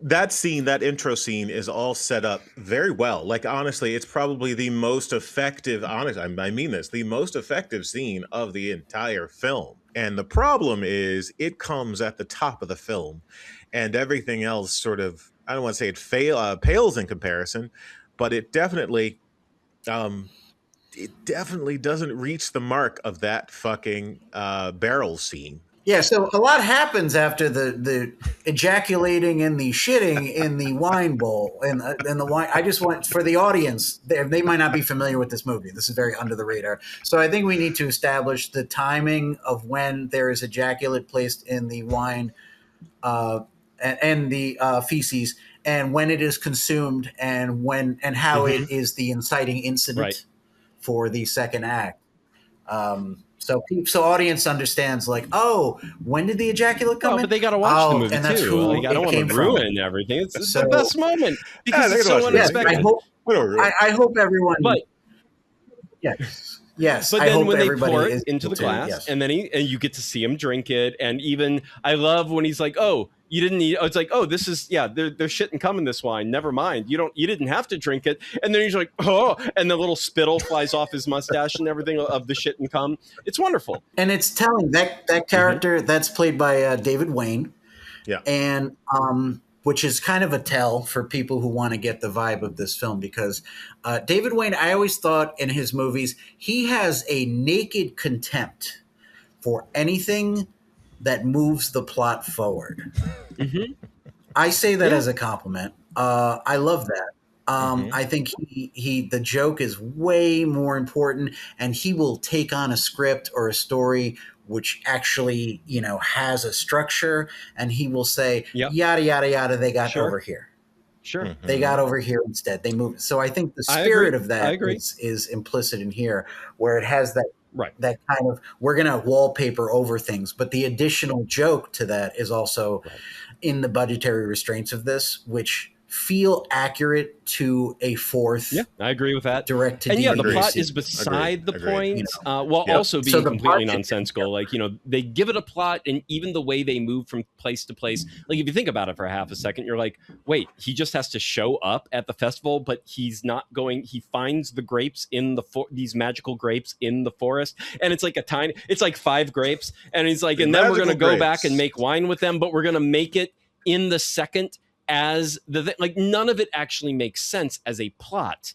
that scene, that intro scene is all set up very well. Like, honestly, it's probably the most effective, I mean this, the most effective scene of the entire film. And the problem is it comes at the top of the film, and everything else sort of, I don't want to say it pales in comparison, but it definitely doesn't reach the mark of that fucking barrel scene. Yeah, so a lot happens after the ejaculating and the shitting in the wine bowl and the wine. I just want, for the audience, they might not be familiar with this movie. This is very under the radar. So I think we need to establish the timing of when there is ejaculate placed in the wine and the feces, and when it is consumed, and how Mhm. it is the inciting incident Right. for the second act. So audience understands, like, oh, when did the ejaculate come Well, in? but they got to watch the movie and that's too. who Like, I don't it want came to from. ruin everything. It's the So- best moment because they it's gotta so watch the movie. Yes, I unexpected. hope. Whatever. I hope everyone. But Yes. But I then hope when they everybody pour it is into the able to, glass, yes. and then you get to see him drink it, and even I love when he's like, "Oh, you didn't need." Oh, it's like, "Oh, this is there's shit and cum in this wine. Never mind. You didn't have to drink it." And then he's like, "Oh," and the little spittle flies off his mustache and everything of the shit and cum. It's wonderful. And it's telling that character that's played by David Wayne, Yeah. and which is kind of a tell for people who want to get the vibe of this film, because David Wayne, I always thought in his movies, he has a naked contempt for anything that moves the plot forward. Mhm. I say that Yeah. as a compliment. I love that. I think the joke is way more important, and he will take on a script or a story which actually, has a structure, and he will say, Yep. yada, yada, yada, they got Sure. over here. Sure. Mhm. They got over here instead. They moved. So I think the I spirit agree. of I that agree. is implicit in here, where it has that Right. that kind of, we're going to wallpaper over things. But the additional joke to that is also Right. in the budgetary restraints of this, which feel accurate to a fourth Yeah, I agree with that. direct to And yeah, the Agreed. plot is beside the Agreed. point, while Yep. also So being the completely plot- nonsensical. Like, they give it a plot, and even the way they move from place to place. Like, if you think about it for half a second, you're like, wait, he just has to show up at the festival, but he's not going. He finds the grapes in these magical grapes in the forest, and it's like it's like 5 grapes, and he's like, The and then we're magical gonna go back grapes. and make wine with them, but we're gonna make it in the second as like none of it actually makes sense as a plot.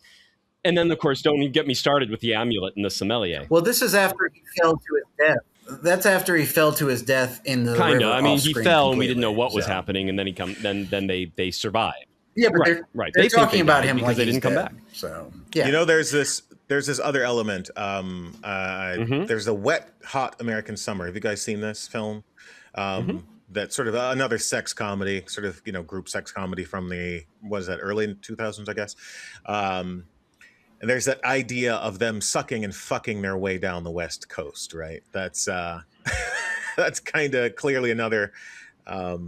And then, of course, don't even get me started with the amulet and the sommelier. Well, this is after he fell to his death. That's after he fell to his death in the Kind river. of. I mean, he off-screen fell, and we completely. didn't know what was So- happening, and then then they survived. Yeah, but Right, they're, right. they're They think talking they about died him because like they he's didn't come dead. back. So yeah, There's this other element. Mhm. There's the Wet Hot American Summer. Have you guys seen this film? That's sort of another sex comedy, sort of group sex comedy from the early 2000s, I guess. And there's that idea of them sucking and fucking their way down the West Coast, right? That's that's kind of clearly another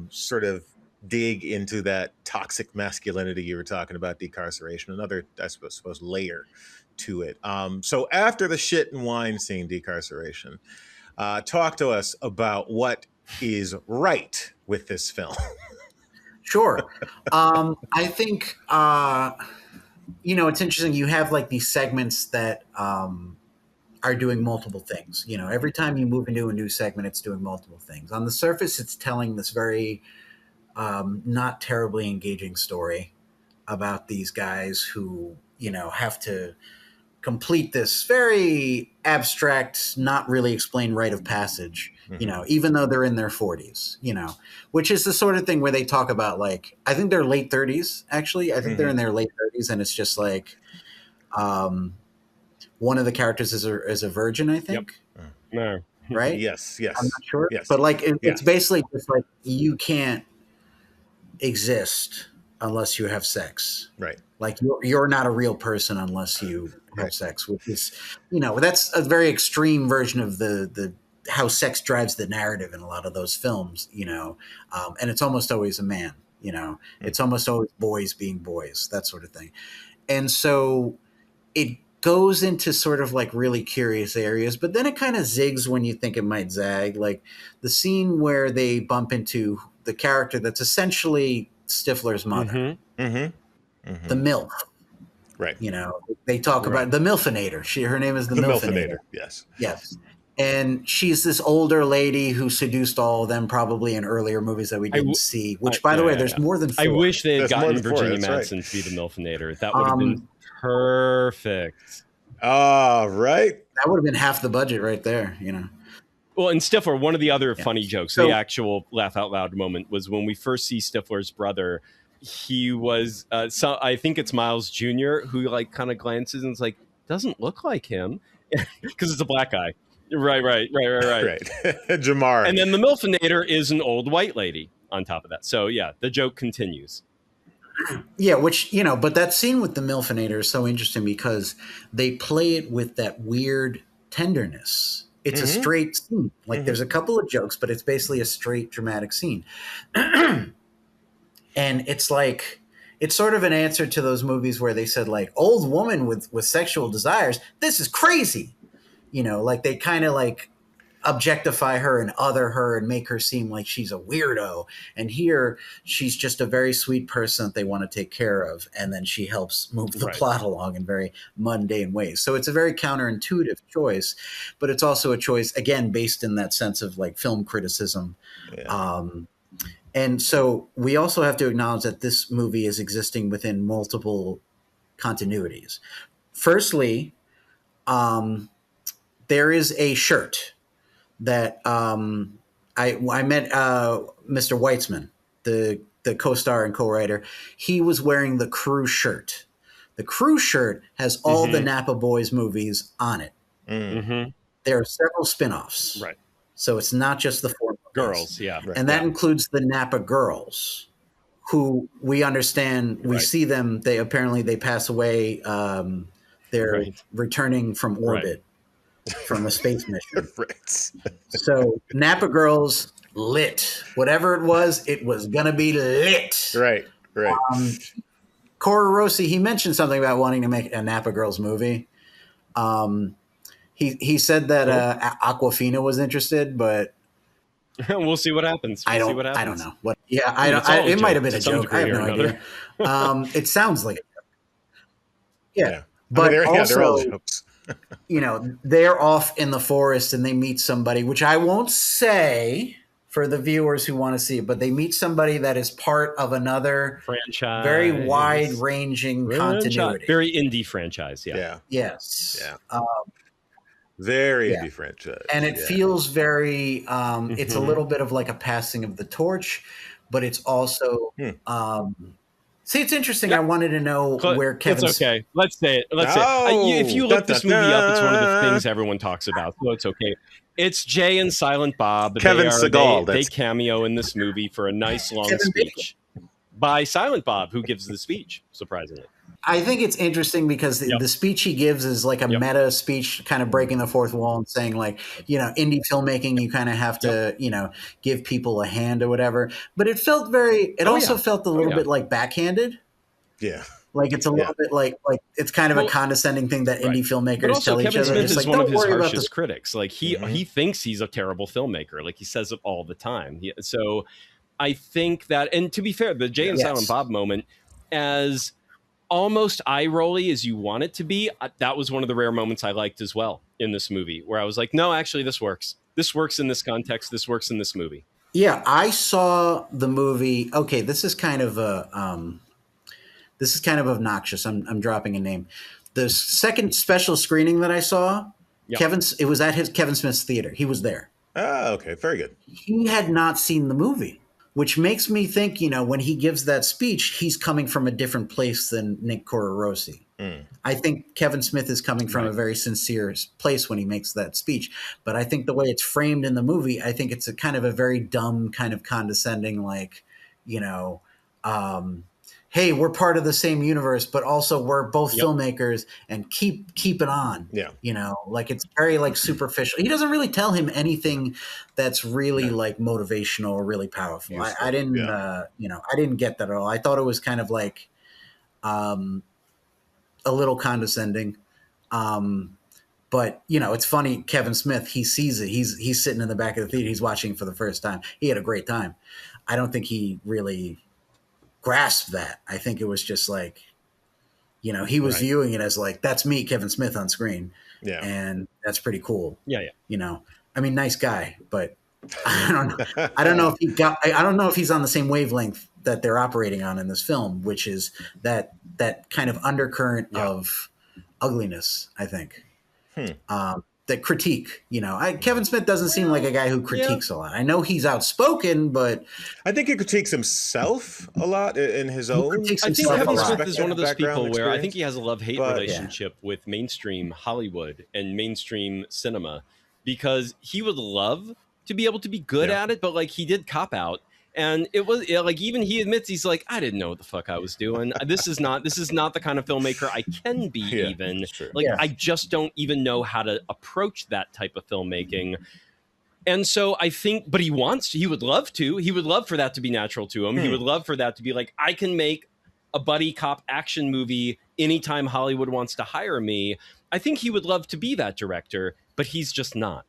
sort of dig into that toxic masculinity you were talking about, decarceration. Another, I suppose, layer to it. So after the shit and wine scene, decarceration, talk to us about what is right with this film. sure. I think it's interesting. You have like these segments that are doing multiple things. Every time you move into a new segment, it's doing multiple things. On the surface, it's telling this very not terribly engaging story about these guys who have to complete this very abstract, not really explained rite of passage, even though they're in their 40s, which is the sort of thing where they talk about, like, I think they're late 30s, actually. I think they're in their late 30s, and it's just like one of the characters is a virgin, I think. No. Right? Yes. I'm not sure. Yes. But like it's basically just like you can't exist unless you have sex. Right. Like you're not a real person unless you have sex, which is, that's a very extreme version of the how sex drives the narrative in a lot of those films, and it's almost always a man, it's almost always boys being boys, that sort of thing. And so it goes into sort of like really curious areas, but then it kind of zigs when you think it might zag. Like the scene where they bump into the character that's essentially Stifler's mother, the MILF. Right. They talk about the MILFinator. Her name is the MILFinator. Yes. Yes. And she's this older lady who seduced all of them, probably in earlier movies that we didn't see, which, by the way, there's more than 4. I wish they had There's more gotten than 4, Virginia that's right. Madsen to be the MILFinator. That would have been perfect. Right. That would have been half the budget right there, Well, and Stifler, one of the other funny jokes, So- the actual laugh out loud moment, was when we first see Stifler's brother. He was, I think it's Miles Jr., who like kind of glances and is like, doesn't look like him, because it's a black guy. Right. Jamar. And then the MILFinator is an old white lady on top of that. So yeah, the joke continues. Yeah, which, but that scene with the Milfinator is so interesting because they play it with that weird tenderness. It's a straight scene. Like there's a couple of jokes, but it's basically a straight dramatic scene. And it's like, it's sort of an answer to those movies where they said like old woman with sexual desires. This is crazy. Like they kind of like objectify her and other her and make her seem like she's a weirdo. And here she's just a very sweet person that they want to take care of. And then she helps move the plot along in very mundane ways. So it's a very counterintuitive choice, but it's also a choice, again, based in that sense of like film criticism. Yeah. And so we also have to acknowledge that this movie is existing within multiple continuities. Firstly, there is a shirt that I met Mr. Weitzman, the co-star and co-writer. He was wearing the Crew shirt. The Crew shirt has all the Napa Boys movies on it. Mm-hmm. There are several spin-offs. Right. So it's not just the four girls, yeah. Right. And that includes the Napa Girls, who we understand, we see them, they pass away. They're returning from orbit. From a space mission. So Napa Girls lit. Whatever it was going to be lit. Right. Cora Rossi, he mentioned something about wanting to make a Napa Girls movie. He said that Aquafina was interested, but we'll see what happens. I don't know. It might have been a joke. I have no idea. It sounds like a joke. Yeah. But they're all also, jokes. They're off in the forest and they meet somebody, which I won't say for the viewers who want to see it, but they meet somebody that is part of another franchise, very wide-ranging continuity. Very indie franchise, yeah. Yes. Yeah. Very indie franchise. And it feels very, it's a little bit of like a passing of the torch, but it's also... See, it's interesting. I wanted to know where Kevin. It's okay. Let's say it. If you look this movie up, it's one of the things everyone talks about. So it's okay. It's Jay and Silent Bob. Kevin Seagal. They cameo in this movie for a nice long speech by Silent Bob, who gives the speech. Surprisingly, I think it's interesting because the speech he gives is like a meta speech, kind of breaking the fourth wall and saying like, indie filmmaking, you kind of have to, give people a hand or whatever. But it felt also felt a little bit like backhanded. Yeah. Like it's a little bit like it's kind of a condescending thing that indie filmmakers tell each Kevin other. Smith It's is like, one of don't his worry about harshest critics. Like he thinks he's a terrible filmmaker. Like he says it all the time. So I think that, and to be fair, the Jay and Silent Bob moment, as almost eye-rolly as you want it to be, that was one of the rare moments I liked as well in this movie, where I was like, no, actually, this works. This works in this context. This works in this movie. Yeah, I saw the movie. Okay, this is kind of obnoxious. I'm dropping a name. The second special screening that I saw, it was at Kevin Smith's theater. He was there. Oh, okay, very good. He had not seen the movie, which makes me think, when he gives that speech, he's coming from a different place than Nick Corarossi. I think Kevin Smith is coming from a very sincere place when he makes that speech. But I think the way it's framed in the movie, I think it's a kind of a very dumb, kind of condescending, like, hey, we're part of the same universe, but also we're both filmmakers and keep it on. Yeah. Like it's very like superficial. He doesn't really tell him anything that's really like motivational or really powerful. I didn't, I didn't get that at all. I thought it was kind of like a little condescending. But it's funny. Kevin Smith, he sees it. He's sitting in the back of the theater. He's watching for the first time. He had a great time. I don't think he really grasped that. I think it was just like, he was viewing it as like, that's me, Kevin Smith on screen. Yeah. And that's pretty cool. Yeah. I mean, nice guy, but I don't know. I don't know if he's on the same wavelength that they're operating on in this film, which is that kind of undercurrent of ugliness, I think. The critique, Kevin Smith doesn't seem like a guy who critiques a lot. I know he's outspoken, but I think he critiques himself a lot in his own. I think Kevin Smith is one of those people where I think he has a love-hate relationship with mainstream Hollywood and mainstream cinema, because he would love to be able to be good at it, but like he did Cop Out, And it was like, even he admits, he's like, I didn't know what the fuck I was doing. This is not the kind of filmmaker I can be. Yeah, Even that's true. like, Yeah. I just don't even know how to approach that type of filmmaking. And so I think, but he would love for that to be natural to him. He would love for that to be like, I can make a buddy cop action movie anytime Hollywood wants to hire me. I think he would love to be that director, but he's just not.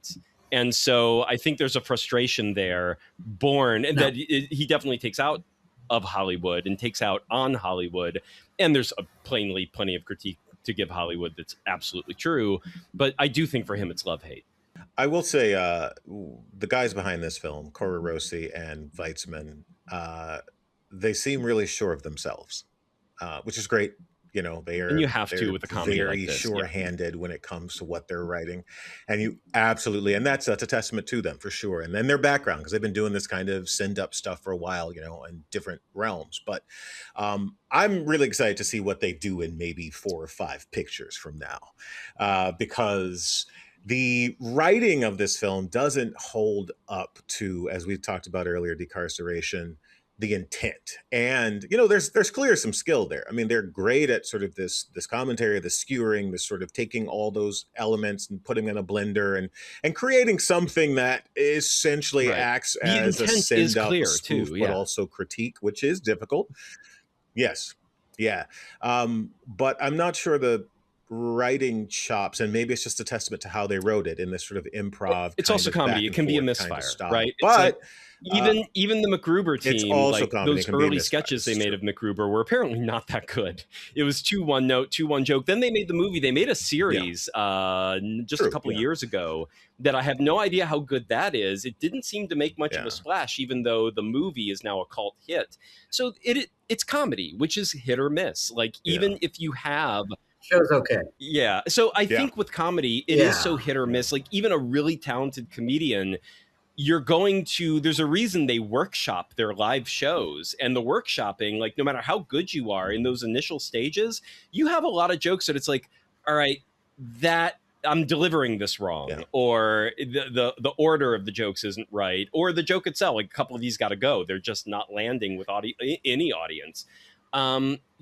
And so I think there's a frustration there born, and that he definitely takes out of Hollywood and takes out on Hollywood. And there's plenty of critique to give Hollywood that's absolutely true. But I do think for him, it's love-hate. I will say the guys behind this film, Cora Rossi and Weitzman, they seem really sure of themselves, which is great. You know, And you have to with a comedy very like this, sure-handed when it comes to what they're writing, and you absolutely, and that's a testament to them for sure. And then their background, because they've been doing this kind of send-up stuff for a while, you know, in different realms. But I'm really excited to see what they do in maybe 4 or 5 pictures from now, because the writing of this film doesn't hold up to, as we talked about earlier, Decarceration, the intent. And you know, there's clear some skill there. I mean, they're great at sort of this commentary, the skewering, this sort of taking all those elements and putting in a blender and creating something that essentially acts The as a intent is send up, clear, spoof, too, but yeah. also critique, which is difficult. Yes, yeah, but I'm not sure the writing chops, and maybe it's just a testament to how they wrote it in this sort of improv. It's kind also of comedy. back It and can be a forth kind of misfire, style. right? It's But like, even the MacGruber it's team, also like comedy. It those can be a early misfire. sketches they It's made true. of MacGruber were apparently not that good. It was 2-1 note, 2-1 joke. Then they made the movie. They made a series just True, a couple yeah. years ago that I have no idea how good that is. It didn't seem to make much of Yeah. a splash, even though the movie is now a cult hit. So it's comedy, which is hit or miss. Like, even if you have Show's okay. yeah. So I Yeah. think with comedy, it is Yeah. so hit or miss. Like, even a really talented comedian, there's a reason they workshop their live shows. And the workshopping, like, no matter how good you are in those initial stages, you have a lot of jokes that it's like, all right, that I'm delivering this wrong, Yeah. or the order of the jokes isn't right, or the joke itself, like, a couple of these got to go. They're just not landing with any audience.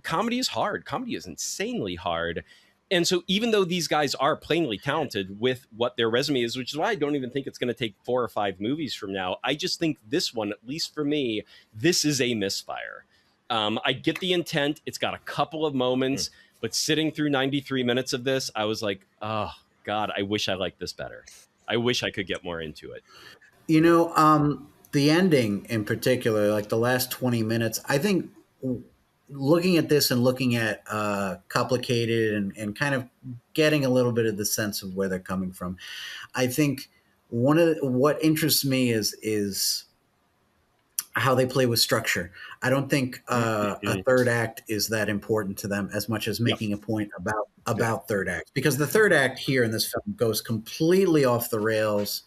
Comedy is hard. Comedy is insanely hard. And so even though these guys are plainly talented with what their resume is, which is why I don't even think it's going to take 4 or 5 movies from now, I just think this one, at least for me, this is a misfire. I get the intent. It's got a couple of moments, but sitting through 93 minutes of this, I was like, oh God, I wish I liked this better. I wish I could get more into it. You know, the ending in particular, like the last 20 minutes, I think looking at this and looking at Complicated and kind of getting a little bit of the sense of where they're coming from, I think what interests me is how they play with structure. I don't think a third act is that important to them as much as making a point about third act, because the third act here in this film goes completely off the rails.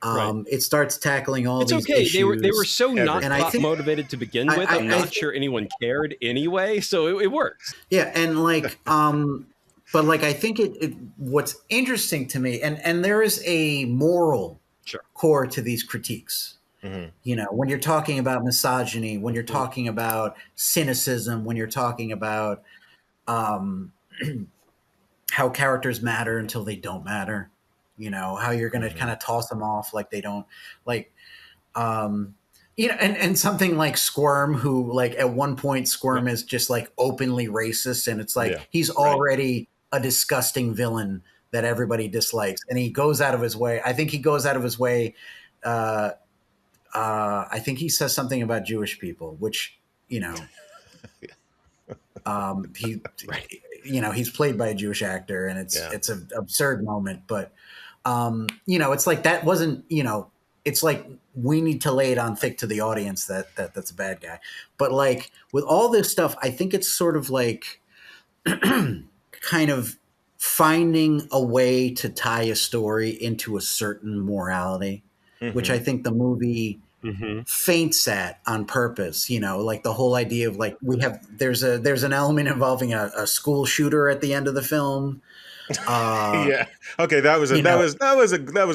It starts tackling all It's these okay. issues. They were so not And I plot think- motivated to begin with. I'm not sure anyone cared anyway, so it works. Yeah, and like, but like, I think what's interesting to me, and there is a moral core to these critiques. Mm-hmm. You know, when you're talking about misogyny, when you're talking about cynicism, when you're talking about how characters matter until they don't matter, you know, how you're going to kind of toss them off like they don't, like, you know, and something like Squirm, who, like, at one point Squirm is just like openly racist, and it's like he's already a disgusting villain that everybody dislikes, and he goes out of his way. I think he goes out of his way. I think he says something about Jewish people, which, you know, you know, he's played by a Jewish actor, and it's an absurd moment, but you know, it's like, that wasn't, you know, it's like, we need to lay it on thick to the audience that's a bad guy. But like, with all this stuff, I think it's sort of like kind of finding a way to tie a story into a certain morality, which I think the movie faints at on purpose. You know, like the whole idea of like, there's an element involving a school shooter at the end of the film. Yeah. Okay, that was a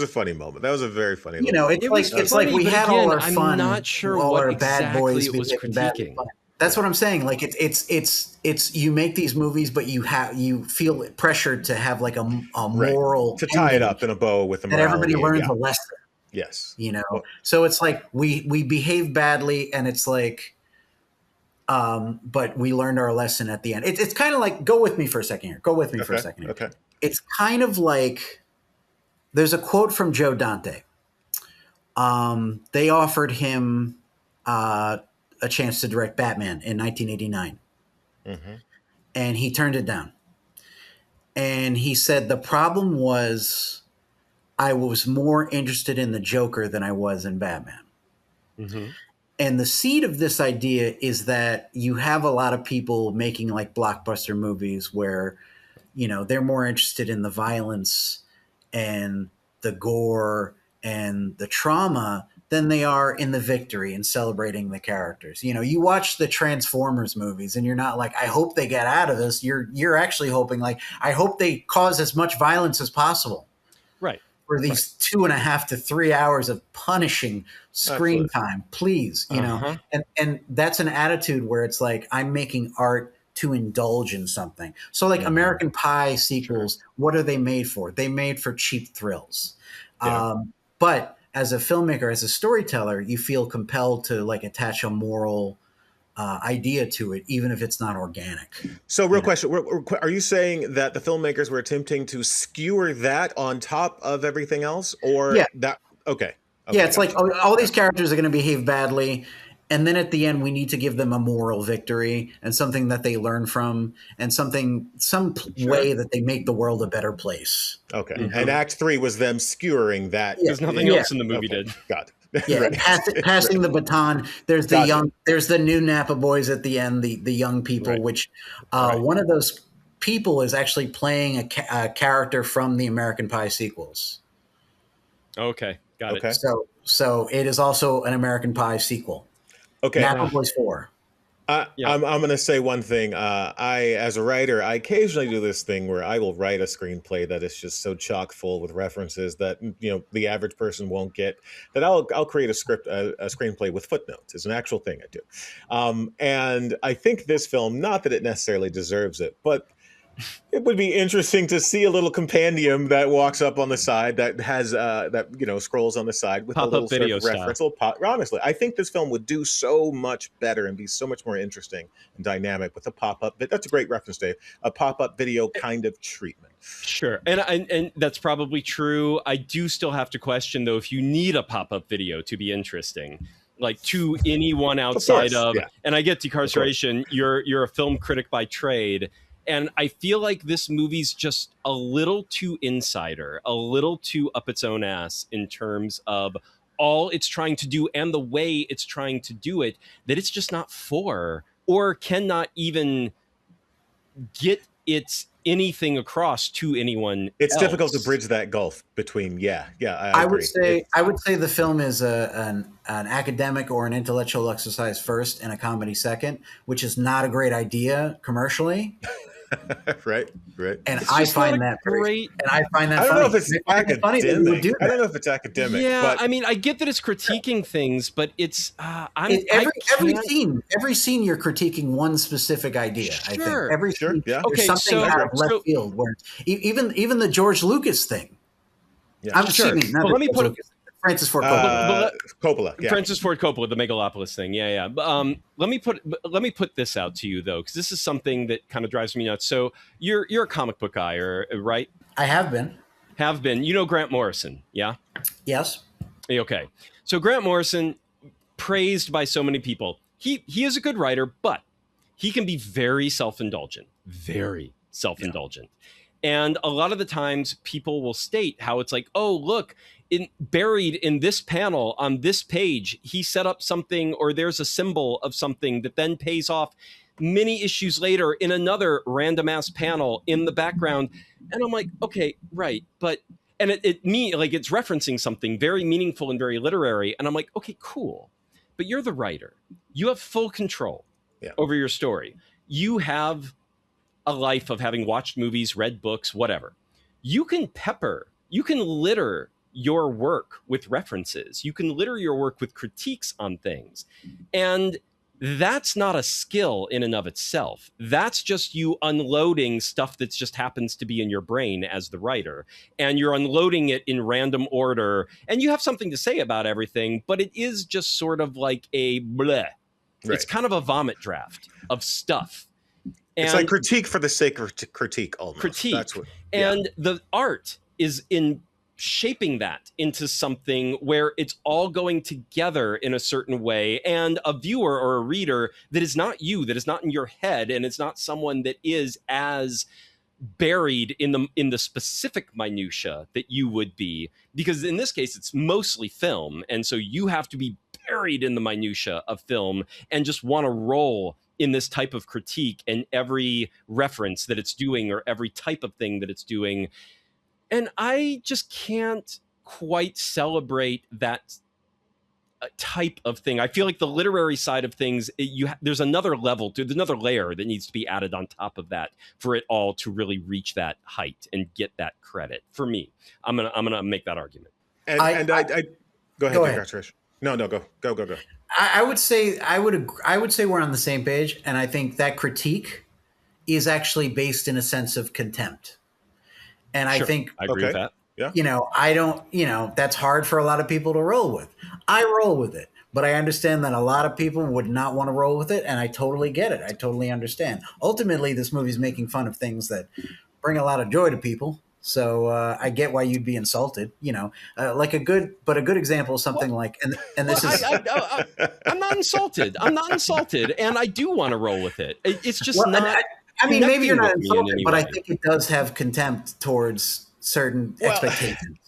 funny moment. That was a very funny little moment. It's like we but had again, all our I'm fun, not sure all what our bad exactly boys it was behaving badly. critiquing. That's what I'm saying. Like it's you make these movies, but you feel pressured to have like a Right. moral To tie it ending up in a bow with the that morality. everybody learns Yeah. a lesson. Yes. Well, so it's like we behave badly, and it's like, but we learned our lesson at the end. It's kind of like, go with me for a second here. Go with me for a second here. Okay. It's kind of like, there's a quote from Joe Dante. They offered him a chance to direct Batman in 1989, and he turned it down. And he said the problem was, I was more interested in the Joker than I was in Batman. And the seed of this idea is that you have a lot of people making like blockbuster movies where, they're more interested in the violence and the gore and the trauma than they are in the victory and celebrating the characters. You watch the Transformers movies and you're not like, I hope they get out of this. You're actually hoping, like, I hope they cause as much violence as possible. Right. For these 2.5 to 3 hours of punishing screen time, please, and that's an attitude where it's like, I'm making art to indulge in something. So like American Pie sequels, what are they made for? They made for cheap thrills. But as a filmmaker, as a storyteller, you feel compelled to like attach a moral idea to it, even if it's not organic. So, real question: are you saying that the filmmakers were attempting to skewer that on top of everything else, or that? Okay. Yeah, it's like all these characters are going to behave badly, and then at the end, we need to give them a moral victory and something that they learn from, and some way that they make the world a better place. Okay. And Act 3 was them skewering that. Because nothing else in the movie did. Got it. Yeah, Right. passing the baton. There's there's the new Napa Boys at the end, the young people, which one of those people is actually playing a character from the American Pie sequels. Okay, got it. So it is also an American Pie sequel. Okay, Napa Boys 4. I'm going to say one thing. As a writer, I occasionally do this thing where I will write a screenplay that is just so chock full with references that the average person won't get. That I'll create a screenplay with footnotes. It's an actual thing I do, and I think this film, not that it necessarily deserves it, but it would be interesting to see a little compendium that walks up on the side that has scrolls on the side with a little sort of reference. Honestly, I think this film would do so much better and be so much more interesting and dynamic with a pop-up. That's a great reference, Dave. A pop-up video kind of treatment. Sure, and that's probably true. I do still have to question though if you need a pop-up video to be interesting. Like to anyone outside of and I get Decarceration. You're a film critic by trade. And I feel like this movie's just a little too insider, a little too up its own ass in terms of all it's trying to do and the way it's trying to do it, that it's just not for or cannot even get its anything across to anyone It's else. difficult to bridge that gulf between I agree. I would say the film is an academic or an intellectual exercise first and a comedy second, which is not a great idea commercially. right. And I find that great. And I find that I don't funny. know if it's academic. I don't know if it's academic. Yeah, but I mean, I get that it's critiquing things, but it's every scene you're critiquing one specific idea. Sure. I think every scene, yeah. there's something out of left field. Where even the George Lucas thing. Yeah, Excuse me, not let me put Lucas. Francis Ford Coppola. Coppola, yeah. Francis Ford Coppola, the Megalopolis thing, yeah. Let me put this out to you though, because this is something that kind of drives me nuts. So you're a comic book guy, right? I have been. You know Grant Morrison, yeah? Yes. Okay. So Grant Morrison, praised by so many people. He is a good writer, but he can be very self-indulgent. And a lot of the times people will state how it's like, oh, look, buried in this panel on this page, he set up something or there's a symbol of something that then pays off many issues later in another random ass panel in the background. And I'm like, okay, right. But, and it's referencing something very meaningful and very literary. And I'm like, okay, cool. But you're the writer. You have full control over your story. You have a life of having watched movies, read books, whatever. you can litter your work with references. You can litter your work with critiques on things. And that's not a skill in and of itself. That's just you unloading stuff that just happens to be in your brain as the writer. And you're unloading it in random order. And you have something to say about everything, but it is just sort of like a bleh. Right. It's kind of a vomit draft of stuff. And It's like critique for the sake of critique, almost. critique. That's what, and the art is in shaping that into something where it's all going together in a certain way, and a viewer or a reader that is not you, that is not in your head, and it's not someone that is as buried in the specific minutia that you would be, because in this case it's mostly film, and so you have to be buried in the minutia of film and just want to roll in this type of critique and every reference that it's doing or every type of thing that it's doing. And I just can't quite celebrate that type of thing. I feel like the literary side of things, there's another level, there's another layer that needs to be added on top of that for it all to really reach that height and get that credit. For me, I'm gonna make that argument. And I go ahead, Decarceration. No, go. I would say I would say we're on the same page, and I think that critique is actually based in a sense of contempt. And I think I agree with that. Yeah. I don't, that's hard for a lot of people to roll with. I roll with it, but I understand that a lot of people would not want to roll with it. And I totally get it. I totally understand. Ultimately, this movie's making fun of things that bring a lot of joy to people. So I get why you'd be insulted, like a good example is something like, and this is, I'm not insulted. I'm not insulted. And I do want to roll with it. It's just not. I mean, maybe you're not connecting with me in insulted, any but I way. think it does have contempt towards certain expectations.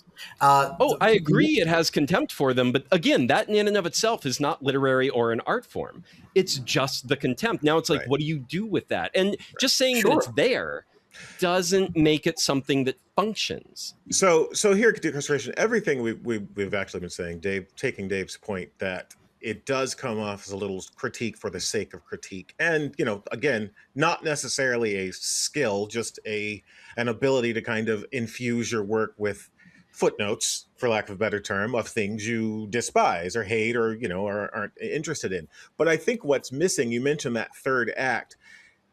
I agree it has contempt for them, but again, that in and of itself is not literary or an art form. It's just the contempt. Now it's like, Right. what do you do with that? And just saying that it's there doesn't make it something that functions. So here at Decarceration, everything we've actually been saying, Dave, taking Dave's point that it does come off as a little critique for the sake of critique, and again, not necessarily a skill, just an ability to kind of infuse your work with footnotes, for lack of a better term, of things you despise or hate or or aren't interested in. But I think what's missing, you mentioned that third act,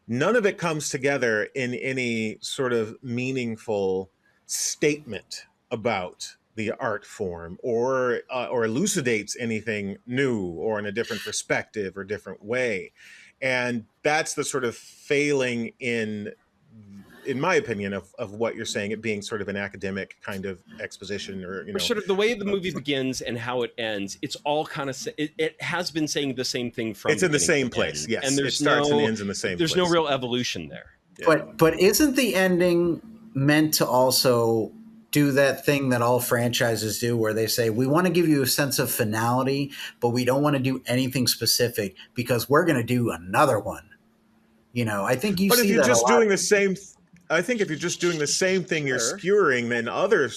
none of it comes together in any sort of meaningful statement about the art form or elucidates anything new or in a different perspective or different way. And that's the sort of failing in my opinion, of what you're saying, it being sort of an academic kind of exposition or sort of the way the movie begins and how it ends. It's all kind of it has been saying the same thing from. It's in the beginning same to place, end. yes. And It starts and ends in the same There's place. no real evolution there. Yeah. But isn't the ending meant to also do that thing that all franchises do where they say, we want to give you a sense of finality, but we don't want to do anything specific because we're going to do another one. I think you But see if you're that just a lot. doing the same, I think if you're just doing the same thing you're skewering than other,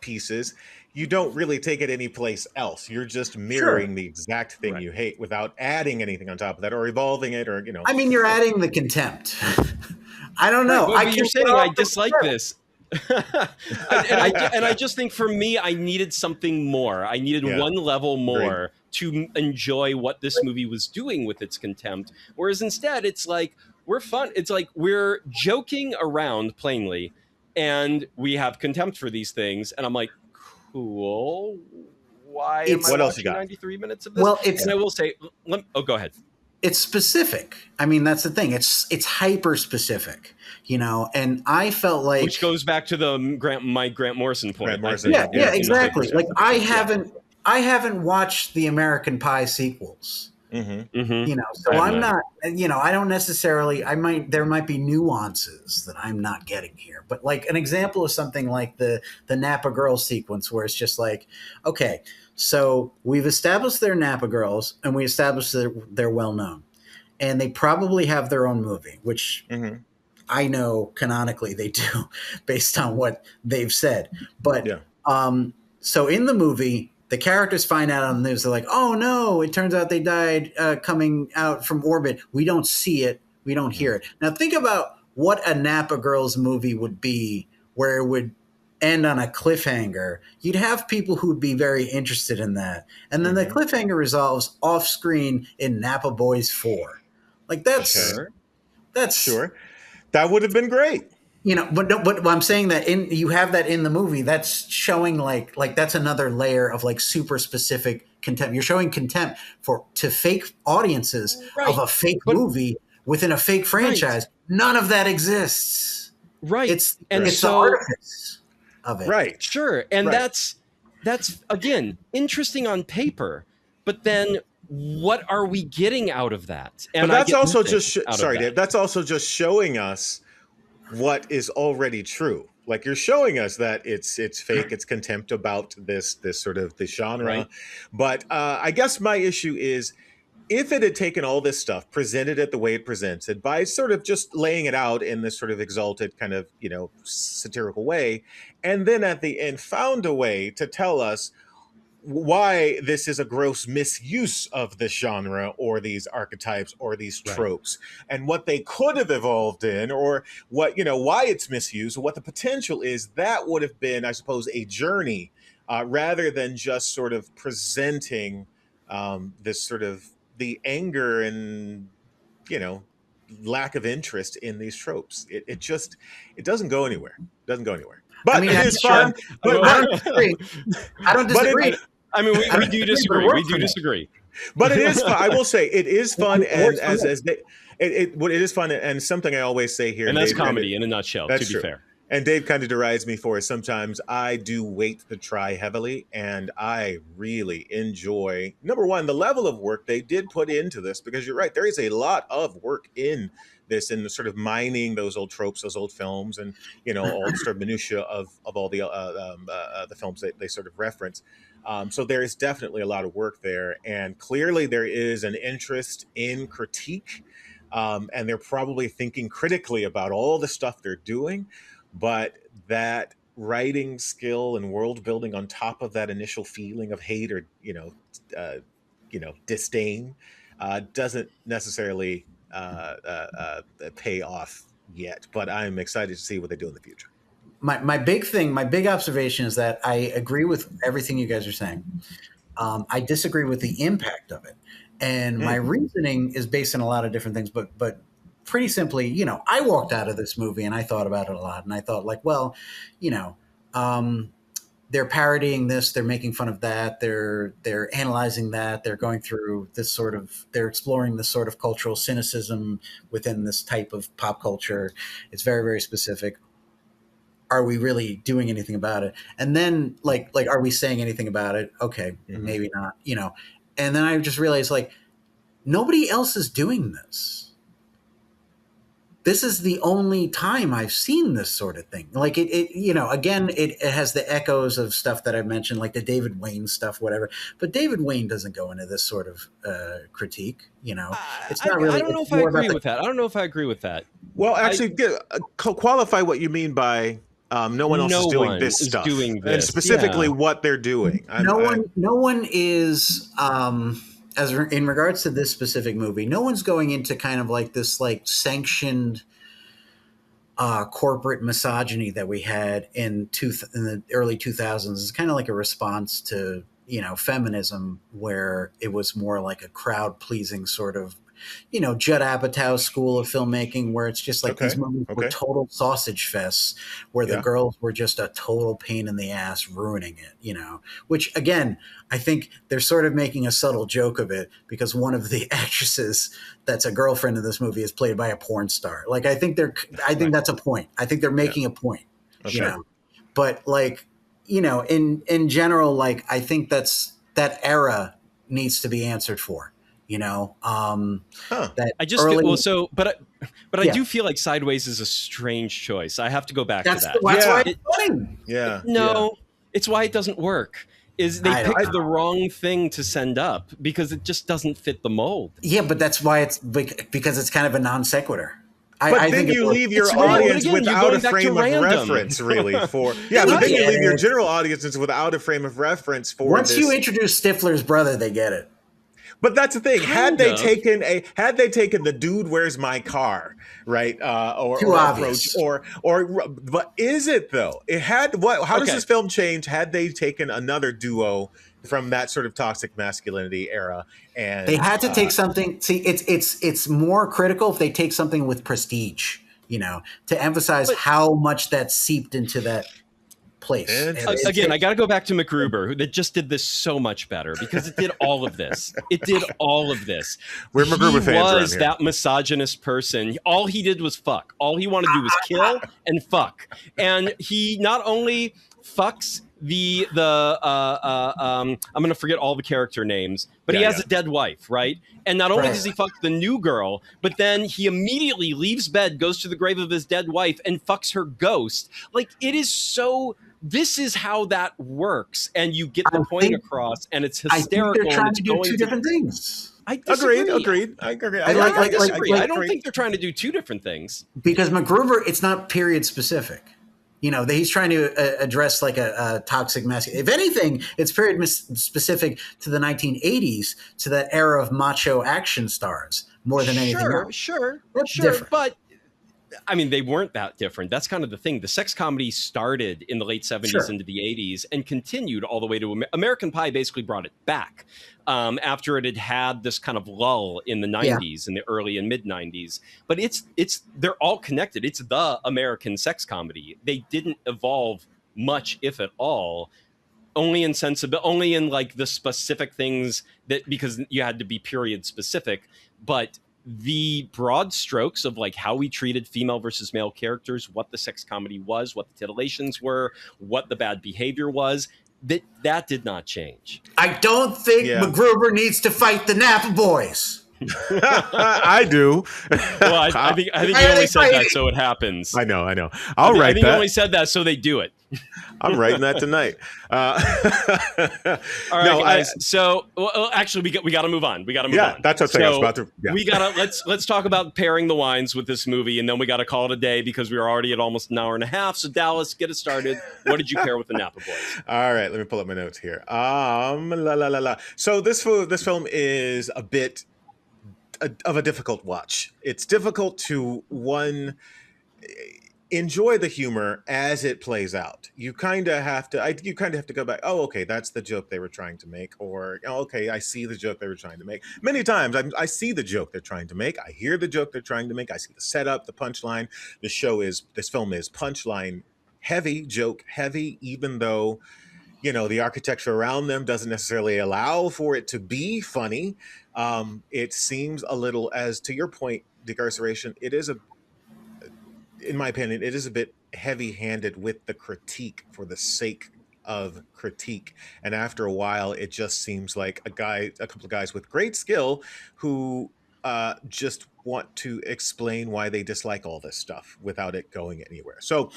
pieces, you don't really take it any place else. You're just mirroring the exact thing you hate without adding anything on top of that or evolving it or, I mean, you're adding the contempt. I don't know. But you're saying I dislike this. and I just think for me, I needed something more. I needed one level more to enjoy what this movie was doing with its contempt. Whereas instead, it's like, we're fun. It's like we're joking around plainly, and we have contempt for these things. And I'm like, cool. Why am I what else you watching got? 93 minutes of this? Well, and I will say, go ahead. It's specific. I mean, that's the thing. It's hyper specific, and I felt like, Which goes back to the Grant Morrison point. Grant Morrison. yeah, Yeah, exactly. Like I haven't watched the American Pie sequels. Mm-hmm. So I'm not, I don't necessarily, there might be nuances that I'm not getting here, but like an example of something like the Napa Girls sequence where it's just like, okay, so we've established they're Napa Girls and we established that they're well known and they probably have their own movie, which I know canonically they do based on what they've said. But so in the movie, the characters find out on the news. They're like, oh, no, it turns out they died coming out from orbit. We don't see it. We don't hear it. Now think about what a Napa Girls movie would be where it would end on a cliffhanger, you'd have people who would be very interested in that. And then the cliffhanger resolves off screen in Napa Boys 4. Like that's Sure. That would have been great. You know, but I'm saying that you have that in the movie. That's showing like that's another layer of like super specific contempt. You're showing contempt to fake audiences of a fake movie within a fake franchise. None of that exists. Right. It's the artifice of it. Right. Sure. And that's again interesting on paper, but then what are we getting out of that? And but that's also just Dave. That's also just showing us what is already true. Like you're showing us that it's fake, it's contempt about this sort of the genre. Right. But I guess my issue is if it had taken all this stuff, presented it the way it presents it, by sort of just laying it out in this sort of exalted kind of, you know, satirical way, and then at the end found a way to tell us why this is a gross misuse of this genre or these archetypes or these tropes and what they could have evolved in, or what, you know, why it's misused, what the potential is, that would have been, I suppose, a journey rather than just sort of presenting this sort of the anger and, you know, lack of interest in these tropes. It doesn't go anywhere. It doesn't go anywhere. But I mean, it is fun. But I don't disagree. I don't disagree. I mean, we do disagree. We do disagree. But it is fun. I will say it is fun, and it is fun, and something I always say here. And that's comedy in a nutshell. To be fair. And Dave kind of derides me for it. Sometimes I do weight the try heavily, and I really enjoy, number one, the level of work they did put into this, because you're right, there is a lot of work in this, in the sort of mining those old tropes, those old films, and, you know, all the sort of minutia of all the films that they sort of reference. So there is definitely a lot of work there, and clearly there is an interest in critique, and they're probably thinking critically about all the stuff they're doing. But that writing skill and world building on top of that initial feeling of hate or disdain doesn't necessarily pay off yet. But I'm excited to see what they do in the future. My big observation is that I agree with everything you guys are saying. I disagree with the impact of it, and my reasoning is based on a lot of different things. But pretty simply, you know, I walked out of this movie and I thought about it a lot, and I thought, like, well, you know, they're parodying this, they're making fun of that, they're analyzing that, they're going through this sort of, they're exploring this sort of cultural cynicism within this type of pop culture. It's very, very specific. Are we really doing anything about it? And then like, are we saying anything about it? Okay, maybe not, you know. And then I just realized, like, nobody else is doing this. This is the only time I've seen this sort of thing. Like it you know, again, it has the echoes of stuff that I've mentioned, like the David Wayne stuff, whatever. But David Wayne doesn't go into this sort of critique, you know. It's not really. I don't know if I agree with that. I don't know if I agree with that. Well, actually, qualify what you mean by no one else is doing this stuff, and specifically what they're doing. No one is. As in regards to this specific movie, no one's going into kind of like this like sanctioned corporate misogyny that we had in the early 2000s. It's kind of like a response to, you know, feminism, where it was more like a crowd pleasing sort of, you know, Judd Apatow school of filmmaking, where it's just like these movies were total sausage fests, where the girls were just a total pain in the ass, ruining it, you know, which again, I think they're sort of making a subtle joke of it, because one of the actresses that's a girlfriend in this movie is played by a porn star. Like, I think that's a point. I think they're making a point, you know, but like, you know, in general, like, I think that era needs to be answered for. You know, that I just but I do feel like Sideways is a strange choice. I have to go back to that. That's why it's funny. It's why it doesn't work. Is they picked the wrong thing to send up, because it just doesn't fit the mold. Yeah, but that's why because it's kind of a non sequitur. But then you leave your audience without a frame of reference, really. But then you leave your general audiences without a frame of reference for. Once you introduce Stifler's brother, they get it. But that's the thing. Kind of. Had they taken the dude, where's my car, right? Too Or obvious. approach, but is it though? It had what? How does Okay. this film change? Had they taken another duo from that sort of toxic masculinity era, and They had to take something. See, it's more critical if they take something with prestige, to emphasize how much that seeped into that place. Interesting. Again, I got to go back to MacGruber, that just did this so much better because it did all of this. It did all of this. We're MacGruber fans around He was here. that misogynist person. All he did was fuck. All he wanted to do was kill and fuck. And he not only fucks I'm going to forget all the character names, but he has a dead wife, right? And not only does he fuck the new girl, but then he immediately leaves bed, goes to the grave of his dead wife, and fucks her ghost. Like, it is so... This is how that works, and you get the point across, and it's hysterical. I think they're trying and to do two different things. I disagree. Agreed. I agree. I disagree. I don't think they're trying to do two different things. Because MacGruber, it's not period specific. He's trying to address like a toxic masculinity. If anything, it's period specific to the 1980s, to that era of macho action stars more than anything else. Sure. Different. But I mean, they weren't that different. That's kind of the thing. The sex comedy started in the late 70s into the 80s and continued all the way to American Pie. Basically brought it back after it had this kind of lull in the 90s, in the early and mid 90s. But they're all connected. It's the American sex comedy. They didn't evolve much, if at all. Only in like the specific things that, because you had to be period specific, but the broad strokes of like how we treated female versus male characters, what the sex comedy was, what the titillations were, what the bad behavior was, that did not change. I don't think MacGruber needs to fight the Napa Boys. I do. Well, I think he only said that so it happens. I know. I'll write I think that. he only said that so they do it. I'm writing that tonight. All right, guys. So, actually, we got to move on. Yeah, that's what I was about to. Yeah. We gotta let's talk about pairing the wines with this movie, and then we got to call it a day because we are already at almost an hour and a half. So, Dallas, get us started. What did you pair with the Napa Boys? All right, let me pull up my notes here. So this film is a bit of a difficult watch. It's difficult to enjoy the humor as it plays out. You kind of have to go back. Oh, okay, that's the joke they were trying to make, or okay, I see the joke they were trying to make. Many times, I see the joke they're trying to make. I hear the joke they're trying to make. I see the setup, the punchline. This film is punchline heavy, joke heavy, even though the architecture around them doesn't necessarily allow for it to be funny. It seems a little, as to your point, Decarceration, in my opinion, it is a bit heavy-handed with the critique for the sake of critique. And after a while, it just seems like a couple of guys with great skill who just want to explain why they dislike all this stuff without it going anywhere. So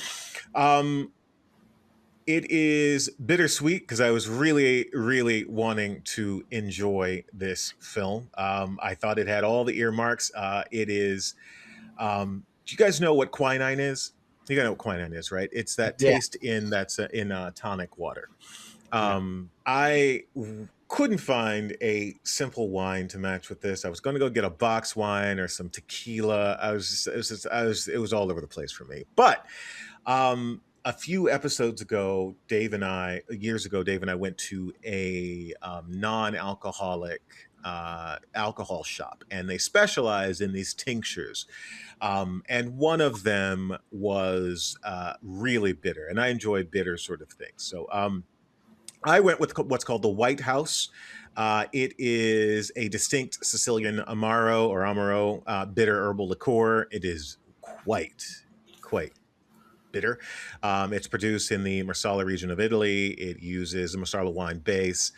it is bittersweet because I was really, really wanting to enjoy this film. I thought it had all the earmarks. It is... do you guys know what quinine is? You guys know what quinine is, right? It's that taste in tonic water. I couldn't find a simple wine to match with this. I was going to go get a box wine or some tequila. It was all over the place for me. But a few episodes ago, years ago, Dave and I went to a non-alcoholic alcohol shop, and they specialize in these tinctures. And one of them was really bitter, and I enjoy bitter sort of things. So I went with what's called the White House. It is a distinct Sicilian Amaro bitter herbal liqueur. It is quite bitter. It's produced in the Marsala region of Italy. It uses a Marsala wine base,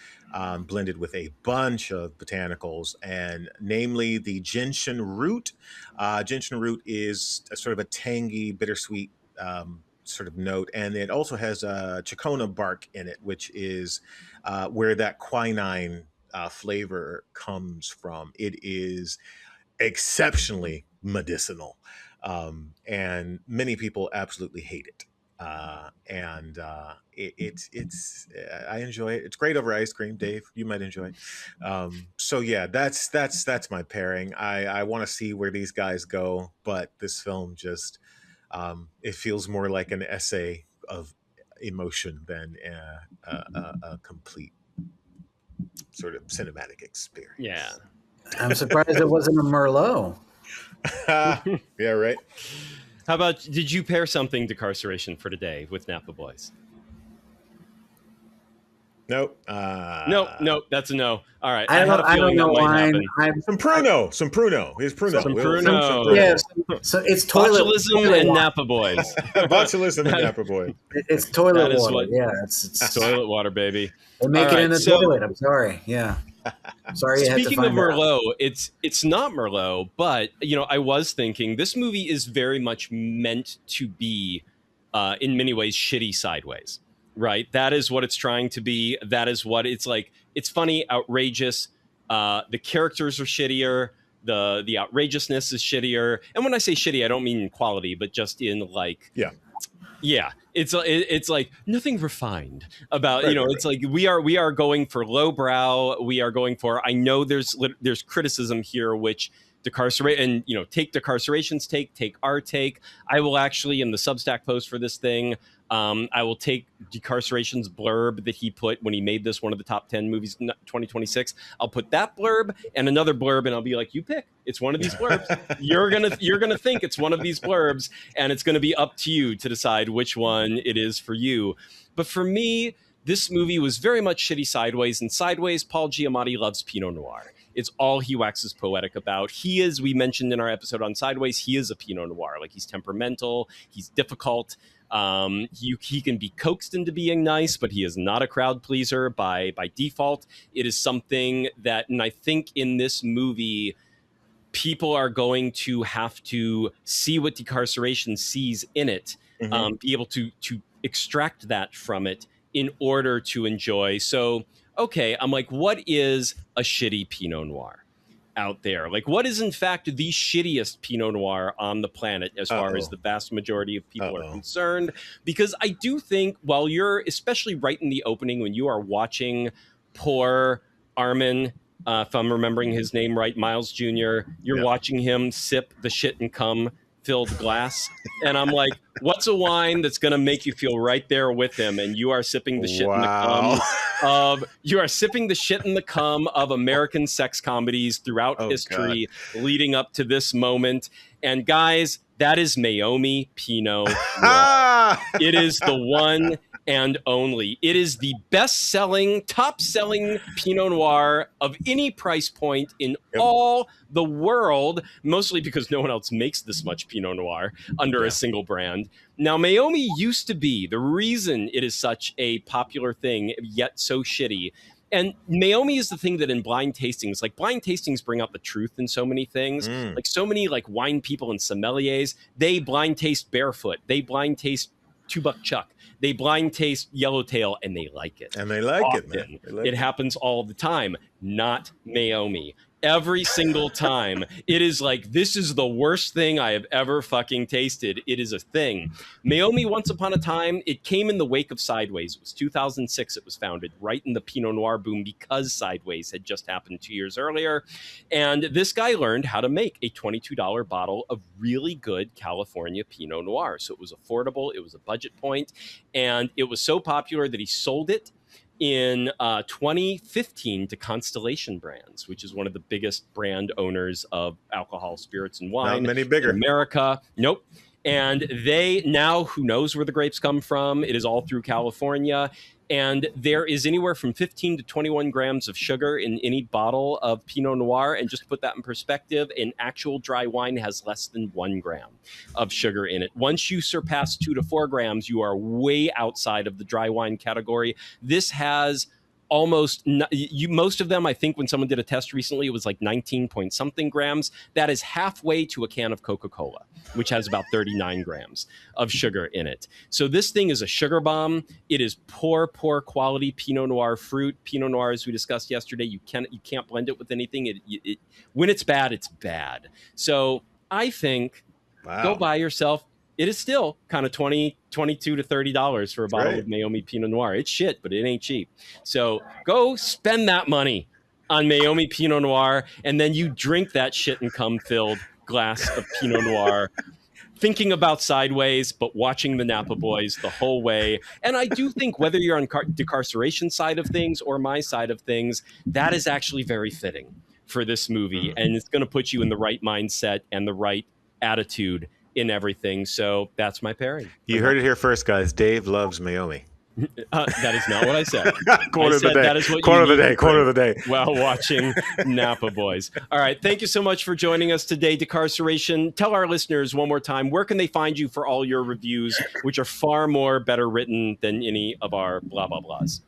blended with a bunch of botanicals, and namely the gentian root. Gentian root is a sort of a tangy, bittersweet sort of note, and it also has cicona bark in it, which is where that quinine flavor comes from. It is exceptionally medicinal. And many people absolutely hate it. and it's I enjoy it. It's great over ice cream. Dave, you might enjoy it. So yeah, that's my pairing. I want to see where these guys go, but this film just it feels more like an essay of emotion than a complete sort of cinematic experience. Yeah. I'm surprised it wasn't a Merlot. Yeah, right. How about, did you pair something Decarceration for today with Napa Boys? Nope. Nope, that's a no. All right, I don't know wine. Some Pruno. Here's Pruno. Some We'll- Pruno. Yeah, so it's toilet Botulism and water. Napa Boys. Botulism and Napa Boy. It's toilet That is water. what- Yeah, it's Toilet water, baby. they make All it in right, the so- toilet. I'm sorry. Yeah. Sorry you had to Speaking of find out. Merlot, it's not Merlot, but I was thinking this movie is very much meant to be, in many ways, shitty sideways. Right? That is what it's trying to be. That is what it's like. It's funny, outrageous. The characters are shittier. The outrageousness is shittier. And when I say shitty, I don't mean in quality, but just in like, yeah. It's like nothing refined about, Right. It's like we are going for lowbrow. We are going for, I know there's criticism here, which Decarcerate and take Decarceration's take our take. I will actually, in the Substack post for this thing, I will take Decarceration's blurb that he put when he made this one of the top 10 movies in 2026. I'll put that blurb and another blurb, and I'll be like, you pick. It's one of these blurbs. You're gonna think it's one of these blurbs, and it's gonna be up to you to decide which one it is for you. But for me, this movie was very much shitty sideways, and sideways, Paul Giamatti loves Pinot Noir. It's all he waxes poetic about. He is, we mentioned in our episode on Sideways, he is a Pinot Noir. Like, he's temperamental, he's difficult. He can be coaxed into being nice, but he is not a crowd pleaser by default. It is something that, and I think in this movie, people are going to have to see what Decarceration sees in it, be able to extract that from it in order to enjoy. So, okay, I'm like, what is a shitty Pinot Noir out there? Like, what is in fact the shittiest Pinot Noir on the planet as far as the vast majority of people are concerned? Because I do think while you're, especially right in the opening, when you are watching poor Armin, if I'm remembering his name right, Miles Jr., you're watching him sip the shit and cum filled glass, and I'm like, what's a wine that's going to make you feel right there with him? And you are sipping the shit and the cum of American sex comedies throughout history, leading up to this moment. And guys, that is Meiomi Pinot Noir. It is the one and only. It is the best-selling, top-selling Pinot Noir of any price point in all the world, mostly because no one else makes this much Pinot Noir under a single brand. Now, Meiomi used to be the reason it is such a popular thing, yet so shitty. And Meiomi is the thing that in blind tastings, like blind tastings bring out the truth in so many things. Like so many like wine people and sommeliers, they blind taste Barefoot. They blind taste Two Buck Chuck. They blind taste Yellowtail, and they like it. And they like often. it, man. Like it happens all the time. Not Meiomi. Every single time. It is like, this is the worst thing I have ever fucking tasted. It is a thing. Meiomi, once upon a time, it came in the wake of Sideways. It was 2006 it was founded, right in the Pinot Noir boom, because Sideways had just happened 2 years earlier. And this guy learned how to make a $22 bottle of really good California Pinot Noir. So it was affordable, it was a budget point, and it was so popular that he sold it in 2015 to Constellation Brands, which is one of the biggest brand owners of alcohol, spirits, and wine. Not many bigger. In America. Nope. And they now, who knows where the grapes come from? It is all through California. And there is anywhere from 15 to 21 grams of sugar in any bottle of Pinot Noir. And just to put that in perspective, an actual dry wine has less than 1 gram of sugar in it. Once you surpass 2 to 4 grams, you are way outside of the dry wine category. This has almost most of them, I think when someone did a test recently, it was like 19 point something grams. That is halfway to a can of Coca-Cola, which has about 39 grams of sugar in it. So this thing is a sugar bomb. It is poor quality Pinot Noir fruit. Pinot Noir, as we discussed yesterday, you can't blend it with anything. When it's bad, it's bad. So I think go buy yourself it is still kind of $22 to $30 for a bottle Right. of Meiomi Pinot Noir. It's shit, but it ain't cheap. So go spend that money on Meiomi Pinot Noir, and then you drink that shit and cum filled glass of Pinot Noir, thinking about Sideways, but watching the Napa Boys the whole way. And I do think whether you're on decarceration side of things or my side of things, that is actually very fitting for this movie. And it's going to put you in the right mindset and the right attitude in everything. So that's my pairing. You heard it here first, guys. Dave loves Meiomi. That is not what I said. Quote I of the said day. that is what Quote you of the need day. to Quote of the drink day. while watching Napa Boys. All right. Thank you so much for joining us today, Decarceration. Tell our listeners one more time, where can they find you for all your reviews, which are far more better written than any of our blah, blah, blahs?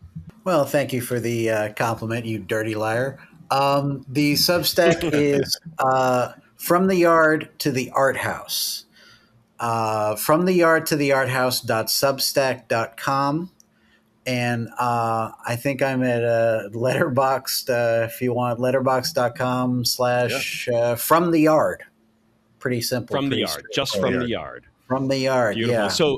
Well, thank you for the compliment, you dirty liar. The Substack is From the Yard to the Art House. From the Yard to the Art House.substack.com. And I think I'm at Letterboxd, if you want, letterboxd.com / From the Yard. Pretty simple. From the pretty Yard. Just From the Yard. From the Yard, Beautiful. yeah. So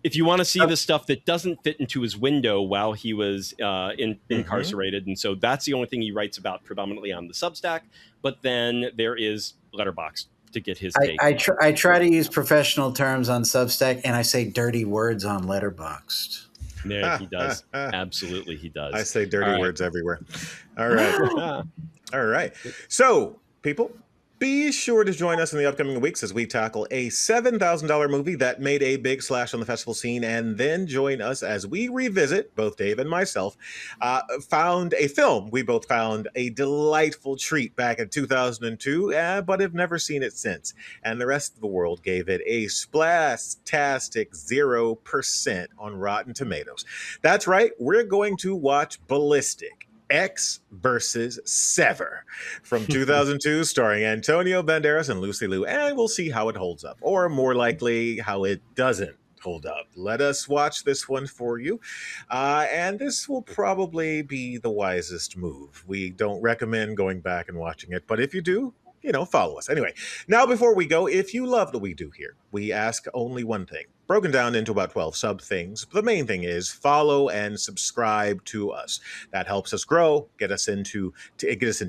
if you want to see the stuff that doesn't fit into his window while he was incarcerated, and so that's the only thing he writes about predominantly on the Substack, but then there is Letterboxd to get his take. I try to use professional terms on Substack, and I say dirty words on Letterboxd. There he does. Absolutely, he does. I say dirty All right. words everywhere. All right. All right. So, people, be sure to join us in the upcoming weeks as we tackle a $7,000 movie that made a big splash on the festival scene, and then join us as we revisit, both Dave and myself, found a film we both found a delightful treat back in 2002, but have never seen it since. And the rest of the world gave it a splastastic 0% on Rotten Tomatoes. That's right, we're going to watch Ballistic. X versus Sever from 2002, starring Antonio Banderas and Lucy Liu, and we'll see how it holds up, or more likely, how it doesn't hold up. Let us watch this one for you, and this will probably be the wisest move. We don't recommend going back and watching it, but if you do, follow us. Anyway, now before we go, if you love what we do here, we ask only one thing, broken down into about 12 sub things. The main thing is follow and subscribe to us. That helps us grow, get us in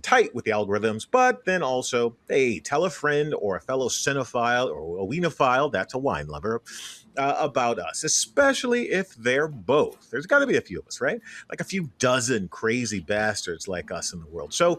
tight with the algorithms, but then also, hey, tell a friend or a fellow cinephile or a wienephile, that's a wine lover, about us, especially if they're both. There's got to be a few of us, right? Like a few dozen crazy bastards like us in the world. So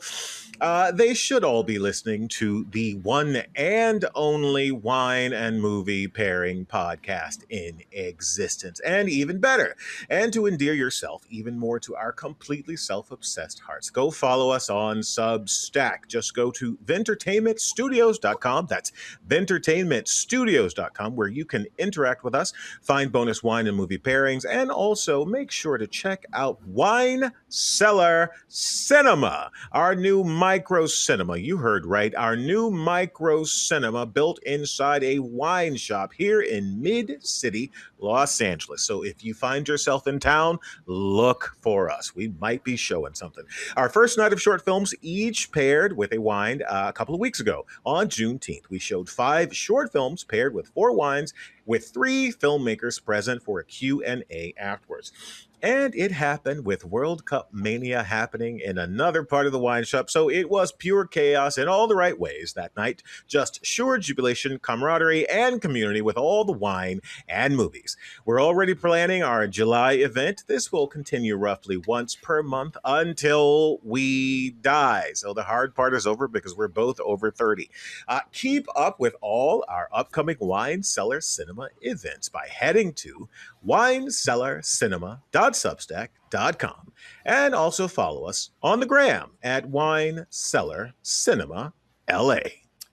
they should all be listening to the one and only wine and movie pairing podcast in existence. And even better, and to endear yourself even more to our completely self-obsessed hearts, go follow us on Substack. Just go to Vintertainmentstudios.com. That's Vintertainmentstudios.com, where you can interact with us, find bonus wine and movie pairings, and also make sure to check out Wine Cellar Cinema, our new micro cinema. You heard right, our new micro cinema built inside a wine shop here in Mid-City, Los Angeles. So if you find yourself in town, look for us. We might be showing something. Our first night of short films, each paired with a wine, a couple of weeks ago on Juneteenth. We showed 5 short films paired with 4 wines, with 3 filmmakers present for a Q&A afterwards. And it happened with World Cup mania happening in another part of the wine shop, so it was pure chaos in all the right ways that night. Just sure jubilation, camaraderie, and community with all the wine and movies. We're already planning our July event. This will continue roughly once per month until we die. So the hard part is over because we're both over 30. Keep up with all our upcoming Wine Cellar Cinema events by heading to winecellarcinema.substack.com, and also follow us on the gram at Wine Cellar Cinema LA.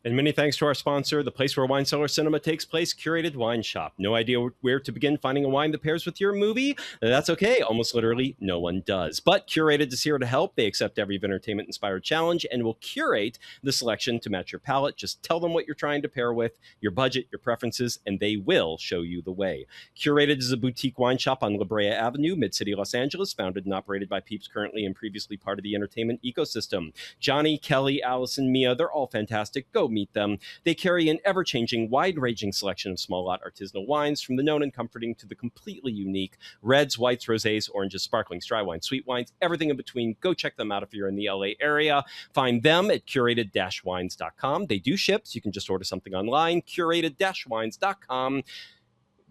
And many thanks to our sponsor, the place where Wine Cellar Cinema takes place, Curated Wine Shop. No idea where to begin finding a wine that pairs with your movie? That's okay. Almost literally no one does. But Curated is here to help. They accept every entertainment-inspired challenge and will curate the selection to match your palate. Just tell them what you're trying to pair with, your budget, your preferences, and they will show you the way. Curated is a boutique wine shop on La Brea Avenue, Mid-City, Los Angeles, founded and operated by peeps currently and previously part of the entertainment ecosystem. Johnny, Kelly, Allison, Mia, they're all fantastic. Go meet them. They carry an ever-changing, wide-ranging selection of small lot artisanal wines, from the known and comforting to the completely unique reds, whites, rosés, oranges, sparklings, dry wines, sweet wines, everything in between. Go check them out if you're in the LA area. Find them at curated-wines.com. They do ship, so you can just order something online. Curated-wines.com.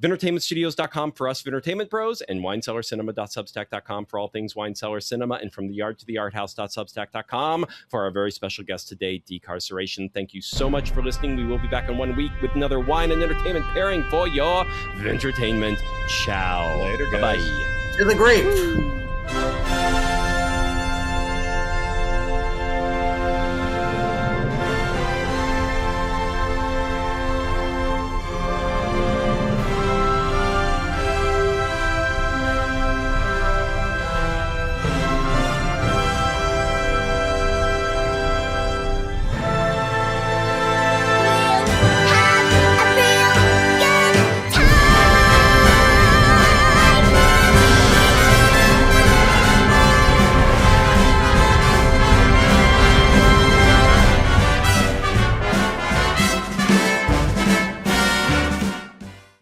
Vintertainmentstudios.com for us Vintertainment Bros, and winecellarcinema.substack.com for all things Wine Cellar Cinema, and from the yard to the arthouse.substack.com for our very special guest today, Decarceration. Thank you so much for listening. We will be back in 1 week with another wine and entertainment pairing for your Vintertainment. Ciao. Later, guys. Bye. To the grape.